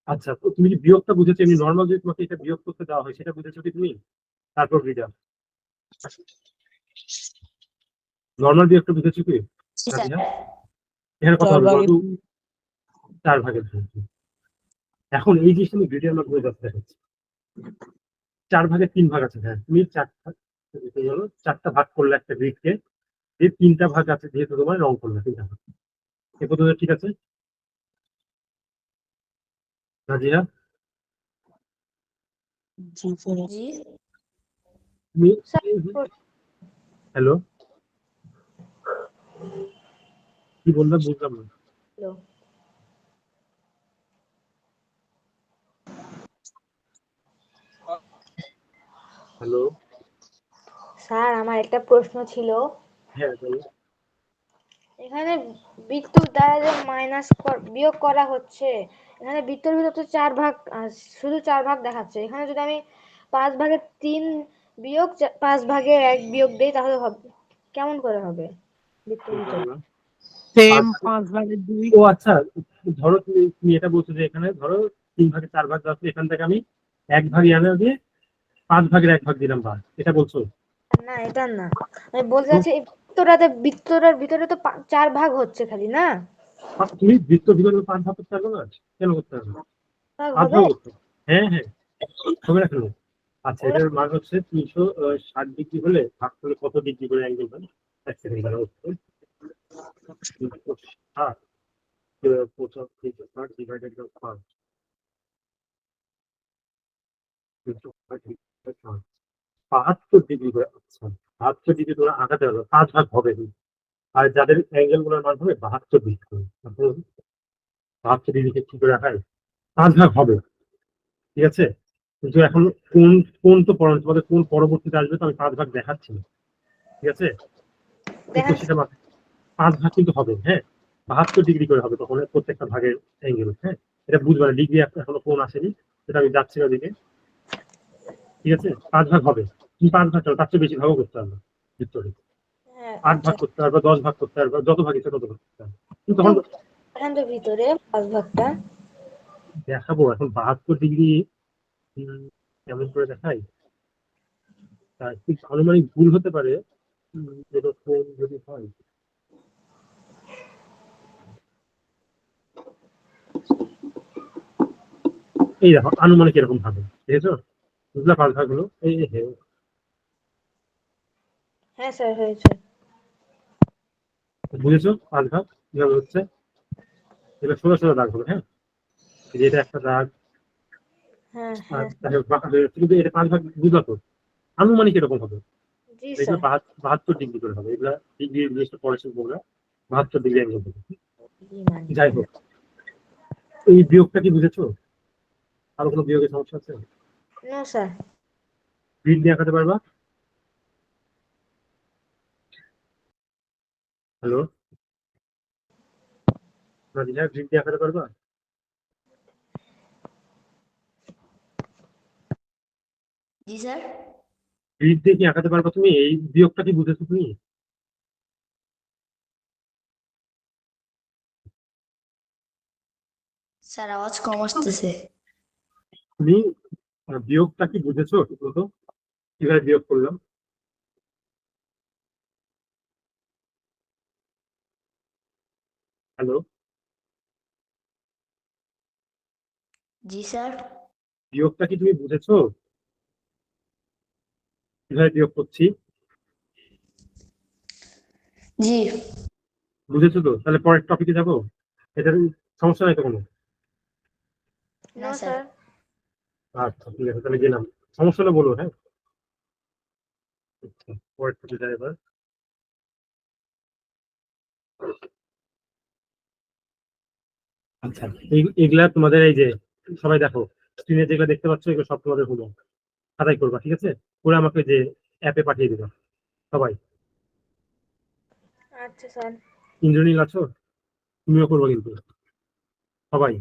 আচ্ছা, তো তুমি কি বিয়োগটা বুঝেছো? এমনি নর্মাল যদি তোমাকে এটা বিয়োগ করতে দেওয়া হয় সেটা বুঝেছো কি তুমি? তারপর গ্রিডার, নর্মাল বিয়োগটা বুঝেছো কি জি স্যার। রাজিহা? এখানে কথা 4 হবে বলো ভাগে তো, 4 ভাগের জন্য। এখন এই জিনিসটা আমি গ্রিডের মাধ্যমে জাস্ট দেখাচ্ছি। 4 ভাগের 3 ভাগ আছে, হ্যাঁ তুমি 4টা ভাগ করলে একটা গ্রিডকে, যে 3টা ভাগ আছে যেহেতু তোমার রং করলে 3টা ভাগ, এ পর্যন্ত ঠিক আছে রাজিহা? জি স্যার। জি তুমি, স্যার হ্যালো কি বললাম বুঝলাম না। বলো। হ্যালো, স্যার আমার একটা প্রশ্ন ছিল, হ্যাঁ বলো। এখানে বৃত্তর দ্বারা যে মাইনাস বিয়োগ করা হচ্ছে, এখানে বৃত্তের ভিতর তো 4 ভাগ, শুধু 4 ভাগ দেখাচ্ছে, এখানে যদি আমি 5 ভাগের 3 বিয়োগ 5 ভাগের 1 বিয়োগ দেই তাহলে হবে কেমন করে হবে বৃত্তের চিন্তা ভিতর? করো না, সেম 5/2। ও আচ্ছা, ধরো তুমি তুমি এটা বলছো যে এখানে ধরো 3 ভাগে 4 ভাগ দেওয়া আছে, এখান থেকে আমি 1 ভাগ ইয়ানা দিয়ে 5 ভাগের 1 ভাগ দিলাম বাদ, এটা বলছো? না এটা না, আমি বলতে তো চাচ্ছি এই বৃত্তটার ভিতরে তো 4 ভাগ হচ্ছে খালি না, তুমি বৃত্ত ভিতরে 5 ভাগ করতে পারবে না? কেন করতে পারবে না? ভাগ 5 হবে। ভাগ করতে হবে। হ্যাঁ হ্যাঁ, হবে না কেন? আচ্ছা, ওরা এটার মান হচ্ছে 360 ডিগ্রি হলে ভাগ করলে কত ডিগ্রি করে অ্যাঙ্গেল হয়? 1 সেকেন্ড দাঁড়াও। 360 360 ডিভাইডেড বাই 5, 72 ডিগ্রি করে। আচ্ছা, 72 ডিগ্রি তোমরা আঁকাতে পারবে, 5 ভাগ হবে কিন্তু। আর যাদের অ্যাঙ্গেল গুলোর মান হবে 72 ডিগ্রি করে, তখন 72 ডিগ্রিকে কি করে আঁকায়? 5 ভাগ হবে, ঠিক আছে। কিন্তু এখন কোন কোন তো তোমাদের কোন পরবর্তীতে আসবে, তো আমি 5 ভাগ দেখাচ্ছি না, ঠিক আছে। একটু দেখেন সেটা 5 ভাগ কিন্তু হবে, হ্যাঁ। 72 ডিগ্রি করে হবে তখন প্রত্যেকটা ভাগের অ্যাঙ্গেল, হ্যাঁ। এটা বুঝবে না, ডিগ্রি এখনো কোন আসেনি, সেটা আমি যাচ্ছি না ওদিকে, ঠিক আছে। 5 ভাগ হবে, তুমি 5 ভাগ করো, তার চেয়ে বেশি ভাগও করতে পারবে ভিতরে। হ্যাঁ 8 ভাগ আচ্ছা, করতে পারবে, 10 ভাগ করতে পারবে, যত ভাগ ইচ্ছে তত ভাগ করতে পারবে। কিন্তু তো তখন দেখেন তো ভিতরে 5 ভাগটা। দেখাবো এখন 72 ডিগ্রি কেমন করে দেখাই, তা একটু আনুমানিক ভুল হতে পারে, এরকম যদি হয়। এই দেখো আনুমানিক এরকম ভাবে, দেখেছো? বুঝলা 5 ভাগ হলো, এই হ্যাঁ স্যার হয়েছে। বুঝেছো 5 ভাগ কিভাবে হচ্ছে? এবার সোজা সোজা দাগ হবে, হ্যাঁ। এই যে এটা একটা দাগ, হ্যাঁ আর হ্যাঁ কিন্তু এটা 5 ভাগ বুঝলা তো, আনুমানিক এরকম হবে। জি এগুলো স্যার। 72 ডিগ্রি করে হবে, এগুলা ডিগ্রি জিনিসটা পরে শিখবো আমরা। 72 ডিগ্রি অ্যাঙ্গেল হবে। জি মানে যাই হোক, এই বিয়োগটা কি বুঝেছো? আরো কোনো বিয়োগের সমস্যা আছে? No sir. গ্রিড দিয়ে আঁকাতে পারবা? হ্যালো নাদিয়া, গ্রিড দিয়ে আঁকাতে পারবা? জি স্যার। গ্রিড দিয়ে কি আঁকাতে পারবা তুমি? এই বিয়োগটা কি বুঝেছো তুমি? স্যার আওয়াজ কম আসতেছে। তুমি বিয়োগটা কি বুঝেছো ঠিক মতো? কিভাবে বিয়োগ করলাম? হ্যালো, জি স্যার। বিয়োগটা কি তুমি বুঝেছো কিভাবে বিয়োগ করছি? জি। বুঝেছো তো? তাহলে পরের টপিকে যাবো, এটার সমস্যা নাই তো কোনো? না নো স্যার। স্যার। আচ্ছা ঠিক আছে, তাহলে গেলাম। সমস্যা হলে বলো, হ্যাঁ। আচ্ছা, পরের টপিকে যাই এবার। আচ্ছা, এগুলা তোমাদের এই যে সবাই দেখো, স্ক্রিনে যেগুলো দেখতে পাচ্ছ এগুলো সব তোমাদের হলো, খাতাই করবা, ঠিক আছে। করে আমাকে যে অ্যাপে পাঠিয়ে দিবা সবাই। আচ্ছা স্যার। ইন্দ্রনীল আছো? তুমিও করবো কিন্তু, সবাই।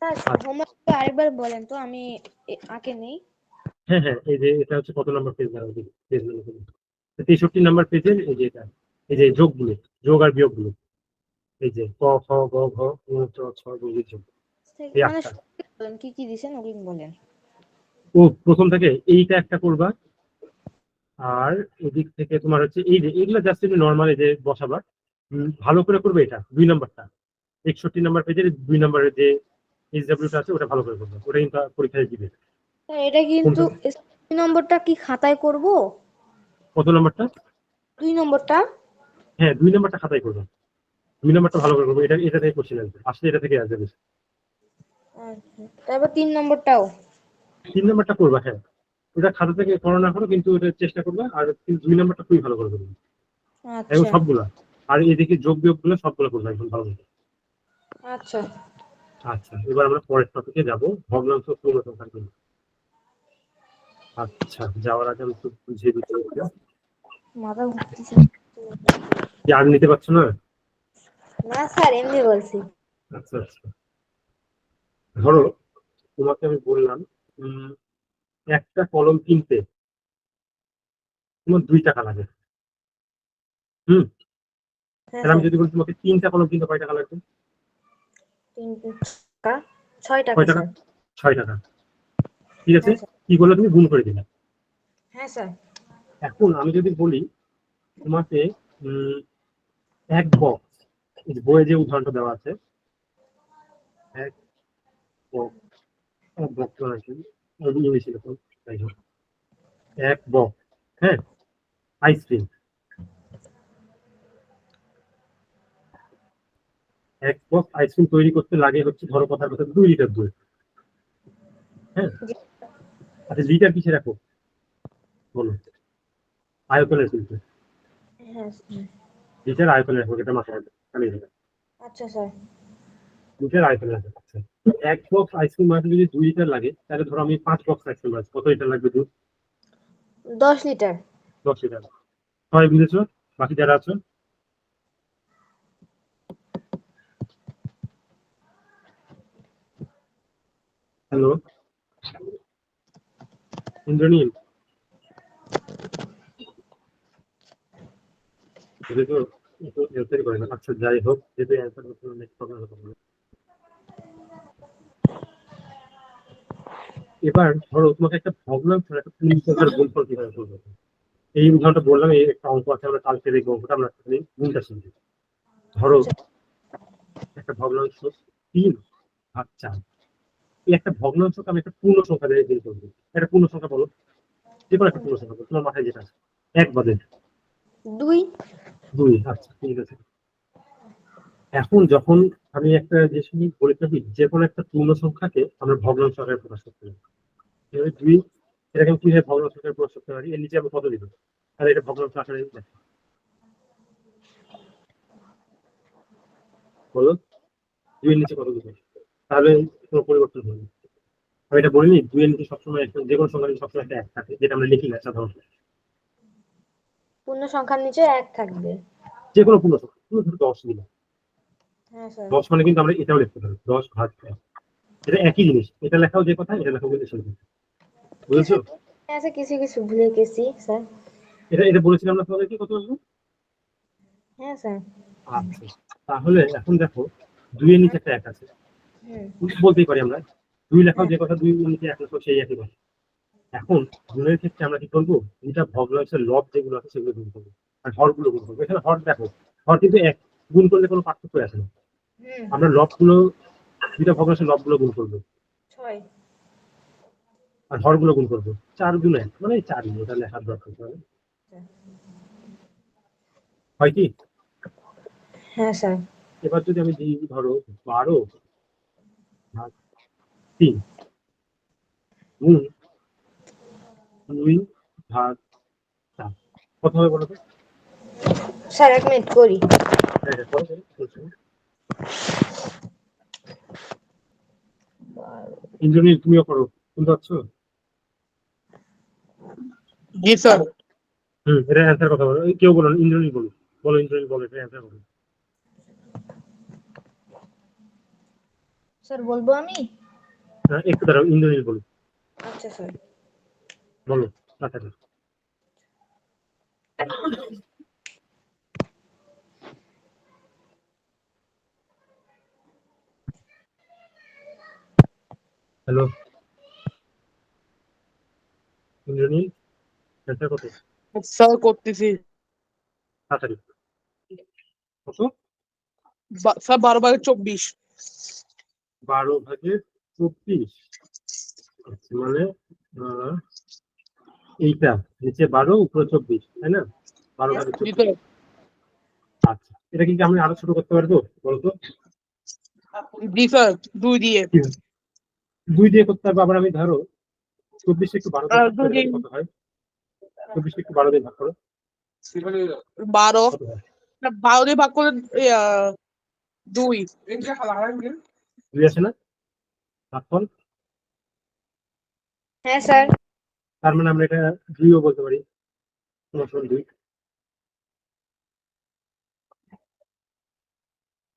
স্যার আচ্ছা, হোমওয়ার্কটা আরেকবার বলেন তো, আমি আঁকে নেই। হ্যাঁ হ্যাঁ, এই যে এটা হচ্ছে কত নম্বর পেজ, দাঁড়াও পেজ নম্বর 63 নম্বর পেজের এই যে এটা, এই যে যোগগুলো, যোগ আর বিয়োগগুলো, এই যে ক খ গ ঘ ঙ চ ছ যোগের যোগ, এই মানে 8টা। বলেন কি কি দিছেন ওগুলো বলেন। ও প্রথম থেকে এইটা একটা করবা, আর এদিক থেকে তোমার হচ্ছে এই যে এগুলো জাস্ট তুমি নর্মাল এই যে বসাবা। ভালো করে করবে এটা 2 নম্বরটা, 61 নম্বর পেজের 2 নম্বরের যে এইচডব্লিউটা আছে ওটা ভালো করে করবে, ওটা কিন্তু পরীক্ষায় দিবে। স্যার এটা কিন্তু কোনটা? 2 নম্বরটা কি খাতায় করব? কত নম্বরটা? 2 নম্বরটা। হ্যাঁ, 2 নম্বরটা খাতায় করবে, 2 নম্বরটা ভালো করে করবে, এটা এটা থেকে কোশ্চেন আসবে, আসলে এটা থেকে আসবে বেশি। আচ্ছা তারপর 3 নম্বরটাও। 3 নম্বরটা করবা, হ্যাঁ। ওটা খাতা থেকে করো না করো কিন্তু ওটা চেষ্টা করবা, আর কিন্তু 2 নম্বরটা খুবই ভালো করে করবে, এবং আচ্ছা সবগুলা। আর এদিকে যোগ বিয়োগ গুলো সবগুলো করবে একদম ভালো করে। আচ্ছা। আচ্ছা, এবার আমরা পরের টপিকে যাবো, ভগ্নাংশ পূর্ণ সংখ্যার জন্য। আচ্ছা, যাওয়ার আগে আমি একটু বুঝিয়ে দিচ্ছি এটা। মাথা ঘুরতেছে। কি আর নিতে পারছো না? না স্যার এমনি বলছি। আচ্ছা আচ্ছা, ধরো তোমাকে আমি বললাম উম, একটা কলম কিনতে তোমার 2 টাকা লাগে। হুম, হ্যাঁ তাহলে আমি স্যার। যদি বলি তোমাকে 3টা কলম কিনতে কয় টাকা লাগবে? 3 টাকা, 6 টাকা কয় টাকা? স্যার। 6 টাকা। ঠিক আছে, হ্যাঁ স্যার। কি করলে তুমি গুণ করে দিলে। হ্যাঁ স্যার। এখন আমি যদি বলি তোমাকে এক বক্স, বইয়ে যে উদাহরণটা দেওয়া আছে, এক বক্স, এক বক্স নাকি ইংলিশে দেখুন, তাই হোক, এক বক্স, হ্যাঁ, আইসক্রিম, এক বক্স আইসক্রিম তৈরি করতে লাগে হচ্ছে ধরো কথার কথা 2 লিটার দুধ, হ্যাঁ। জি। আচ্ছা, লিটার কিসে রাখো বলো? আয়তনের কিন্তু, হ্যাঁ স্যার। লিটার আয়তনে রাখো, এটা মাথায় রাখবে, তাহলে হবে। আচ্ছা স্যার। লিটার আয়তনে রাখো। আচ্ছা, এক বক্স আইসক্রিম বানাতে যদি 2 লিটার লাগে, তাহলে ধরো আমি 5 বক্স আইসক্রিম বানাচ্ছি, কত লিটার লাগবে দুধ? 10 লিটার। 10 লিটার। সবাই বুঝেছো? বাকি যারা আছো? হ্যালো ইন্দ্রনীল, বুঝেছো? একটু হেল্পের করে না। আচ্ছা, যাই হোক, যেহেতু অ্যান্সার করতে নেক্সট প্রবলেম হবে। এবার ধরো তোমাকে একটা ভগ্নাংশ একটা পূর্ণ সংখ্যার গুণফল কিভাবে করবো, এই উদাহরণটা বললাম। এই একটা অঙ্ক আছে, আমরা কালকে দেখবো অঙ্কটা, আমরা গুণটা শিখবো। ধরো আচ্ছা। একটা ভগ্নাংশ 3/4, এই একটা ভগ্নাংশকে আমি একটা পূর্ণ সংখ্যা দিয়ে বের করবো। একটা পূর্ণ সংখ্যা বলো, যে কোনো একটা পূর্ণ সংখ্যা বলো, তোমার মাথায় যেটা আছে, এক বাদে 2। 2। আচ্ছা, ঠিক আছে। এখন যখন আমি একটা যে সময় বলে থাকি, যে কোনো একটা পূর্ণ সংখ্যাকে আমরা ভগ্নাংশ আকারে প্রকাশ করতে পারি। এভাবে 2, এটাকে আমি কিভাবে ভগ্নাংশ আকারে প্রকাশ করতে পারি, এর নিচে আমি কত দিব, তাহলে এটা ভগ্নাংশ আকারে দেখো। বলো, 2 এর নিচে কত দিব, তাহলে কোনো পরিবর্তন হবে না। আমি এটা বলিনি, 2 এর নিচে সবসময় একটা, যে কোনো সংখ্যা নিচে সবসময় একটা 1 থাকে, যেটা আমরা লিখি না সাধারণত। পূর্ণ সংখ্যার নিচে 1 থাকবে। যে কোনো পূর্ণ সংখ্যা, তুমি ধরো 10 দিলাম, হ্যাঁ স্যার। 10 মানে কিন্তু আমরা এটাও লিখতে পারি, 10/1। এটা একই জিনিস, এটা লেখাও যে কথা, এটা লেখাও কিন্তু সেই কথা। কিছু বুঝেছো? আছে, কিছু কিছু ভুলে গেছি স্যার। এটা এটা বলেছিলাম না তোমাদেরকে কত আসবে? হ্যাঁ স্যার। আচ্ছা, তাহলে এখন দেখো 2 এর নিচে একটা 1 আছে, হুম। বলতেই পারি আমরা 2 লেখাও হ্যাঁ। যে কথা, 2 এর নিচে 1 লেখাও সেই একই কথা। এখন গুণের ক্ষেত্রে আমরা কি করবো, দুইটা ভগ্নাংশের লব যেগুলো আছে সেগুলো গুণ করবো, আর হরগুলো গুণ করবো। এখানে হর দেখো, হর কিন্তু এক, গুণ করলে কোনো পার্থক্য আসে না। হুম। আমরা লবগুলো, দুইটা ভগ্নাংশের লবগুলো গুণ করবো, 6। আর হরগুলো গুণ করবো। 4 গুণ 1 মানে 4ই, ওটা লেখার দরকার পড়ে না। হয় কি? হ্যাঁ স্যার। এবার যদি আমি দিই ধরো 12/3 গুণ 2/4, কত হবে বলো তো? স্যার 1 মিনিট করি। হ্যাঁ, হ্যাঁ, করো, করো, বলছি। ইন্দ্রনীল, তুমিও করো, শুনতে পাচ্ছ? জি স্যার। এটা অ্যান্সার কথা বলো, কেউ বলো না, ইন্দ্রনীল বলো, বলো ইন্দ্রনীল বলো, এটা অ্যান্সার বলো। স্যার বলবো আমি? একটু দাঁড়াও, ইন্দ্রনীল বলো, আচ্ছা স্যার। বলো তাড়াতাড়ি। হ্যালো ইন্দ্রনীল, অ্যান্সার কত? স্যার করতেছি। তাড়াতাড়ি কত? স্যার 12/24। 12/24। আচ্ছা, মানে এইটা নিচে 12 উপরে 24, তাই না? হ্যাঁ 12/24। জি স্যার। আচ্ছা, এটা কি আমি আরো ছোট করতে পারবো বলতো? জি স্যার, 2 দিয়ে। 2 দিয়ে করতে পারবো। আবার আমি ধরো 24 একটু 12 দিয়ে ভাগ 2 করে দিয়ে দেখো কত হয়। 24 একটু 12 দিয়ে ভাগ করো, 12। কত হয়? 12 দিয়ে ভাগ করলে 2। 2 আসে না ভাগফল? হ্যাঁ স্যার। তার মানে আমরা এটা 2ও বলতে পারি, 2।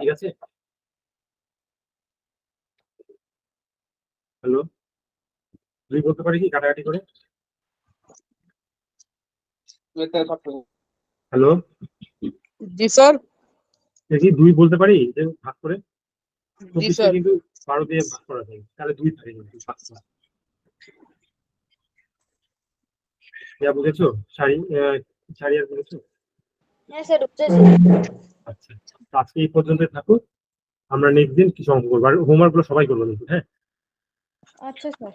ঠিক আছে? হ্যালো, 2 বলতে পারি কি কাটাকাটি করে? হ্যালো জি স্যার। দেখি 2 বলতে পারি যে ভাগ করে জি 24 কে স্যার। কিন্তু 12 দিয়ে ভাগ করা যায়, তাহলে 2 থাকে কিন্তু ভাগ করা। ইয়া বুঝেছো? শাড়ি আর বুঝেছো? হ্যাঁ স্যার বুঝেছি। আচ্ছা, তো আজকে এই পর্যন্ত থাকুক, আমরা নেক্সট দিন কিছু অঙ্ক করবো, আর হোমওয়ার্ক গুলো সবাই করবো কিন্তু, হ্যাঁ। আচ্ছা স্যার।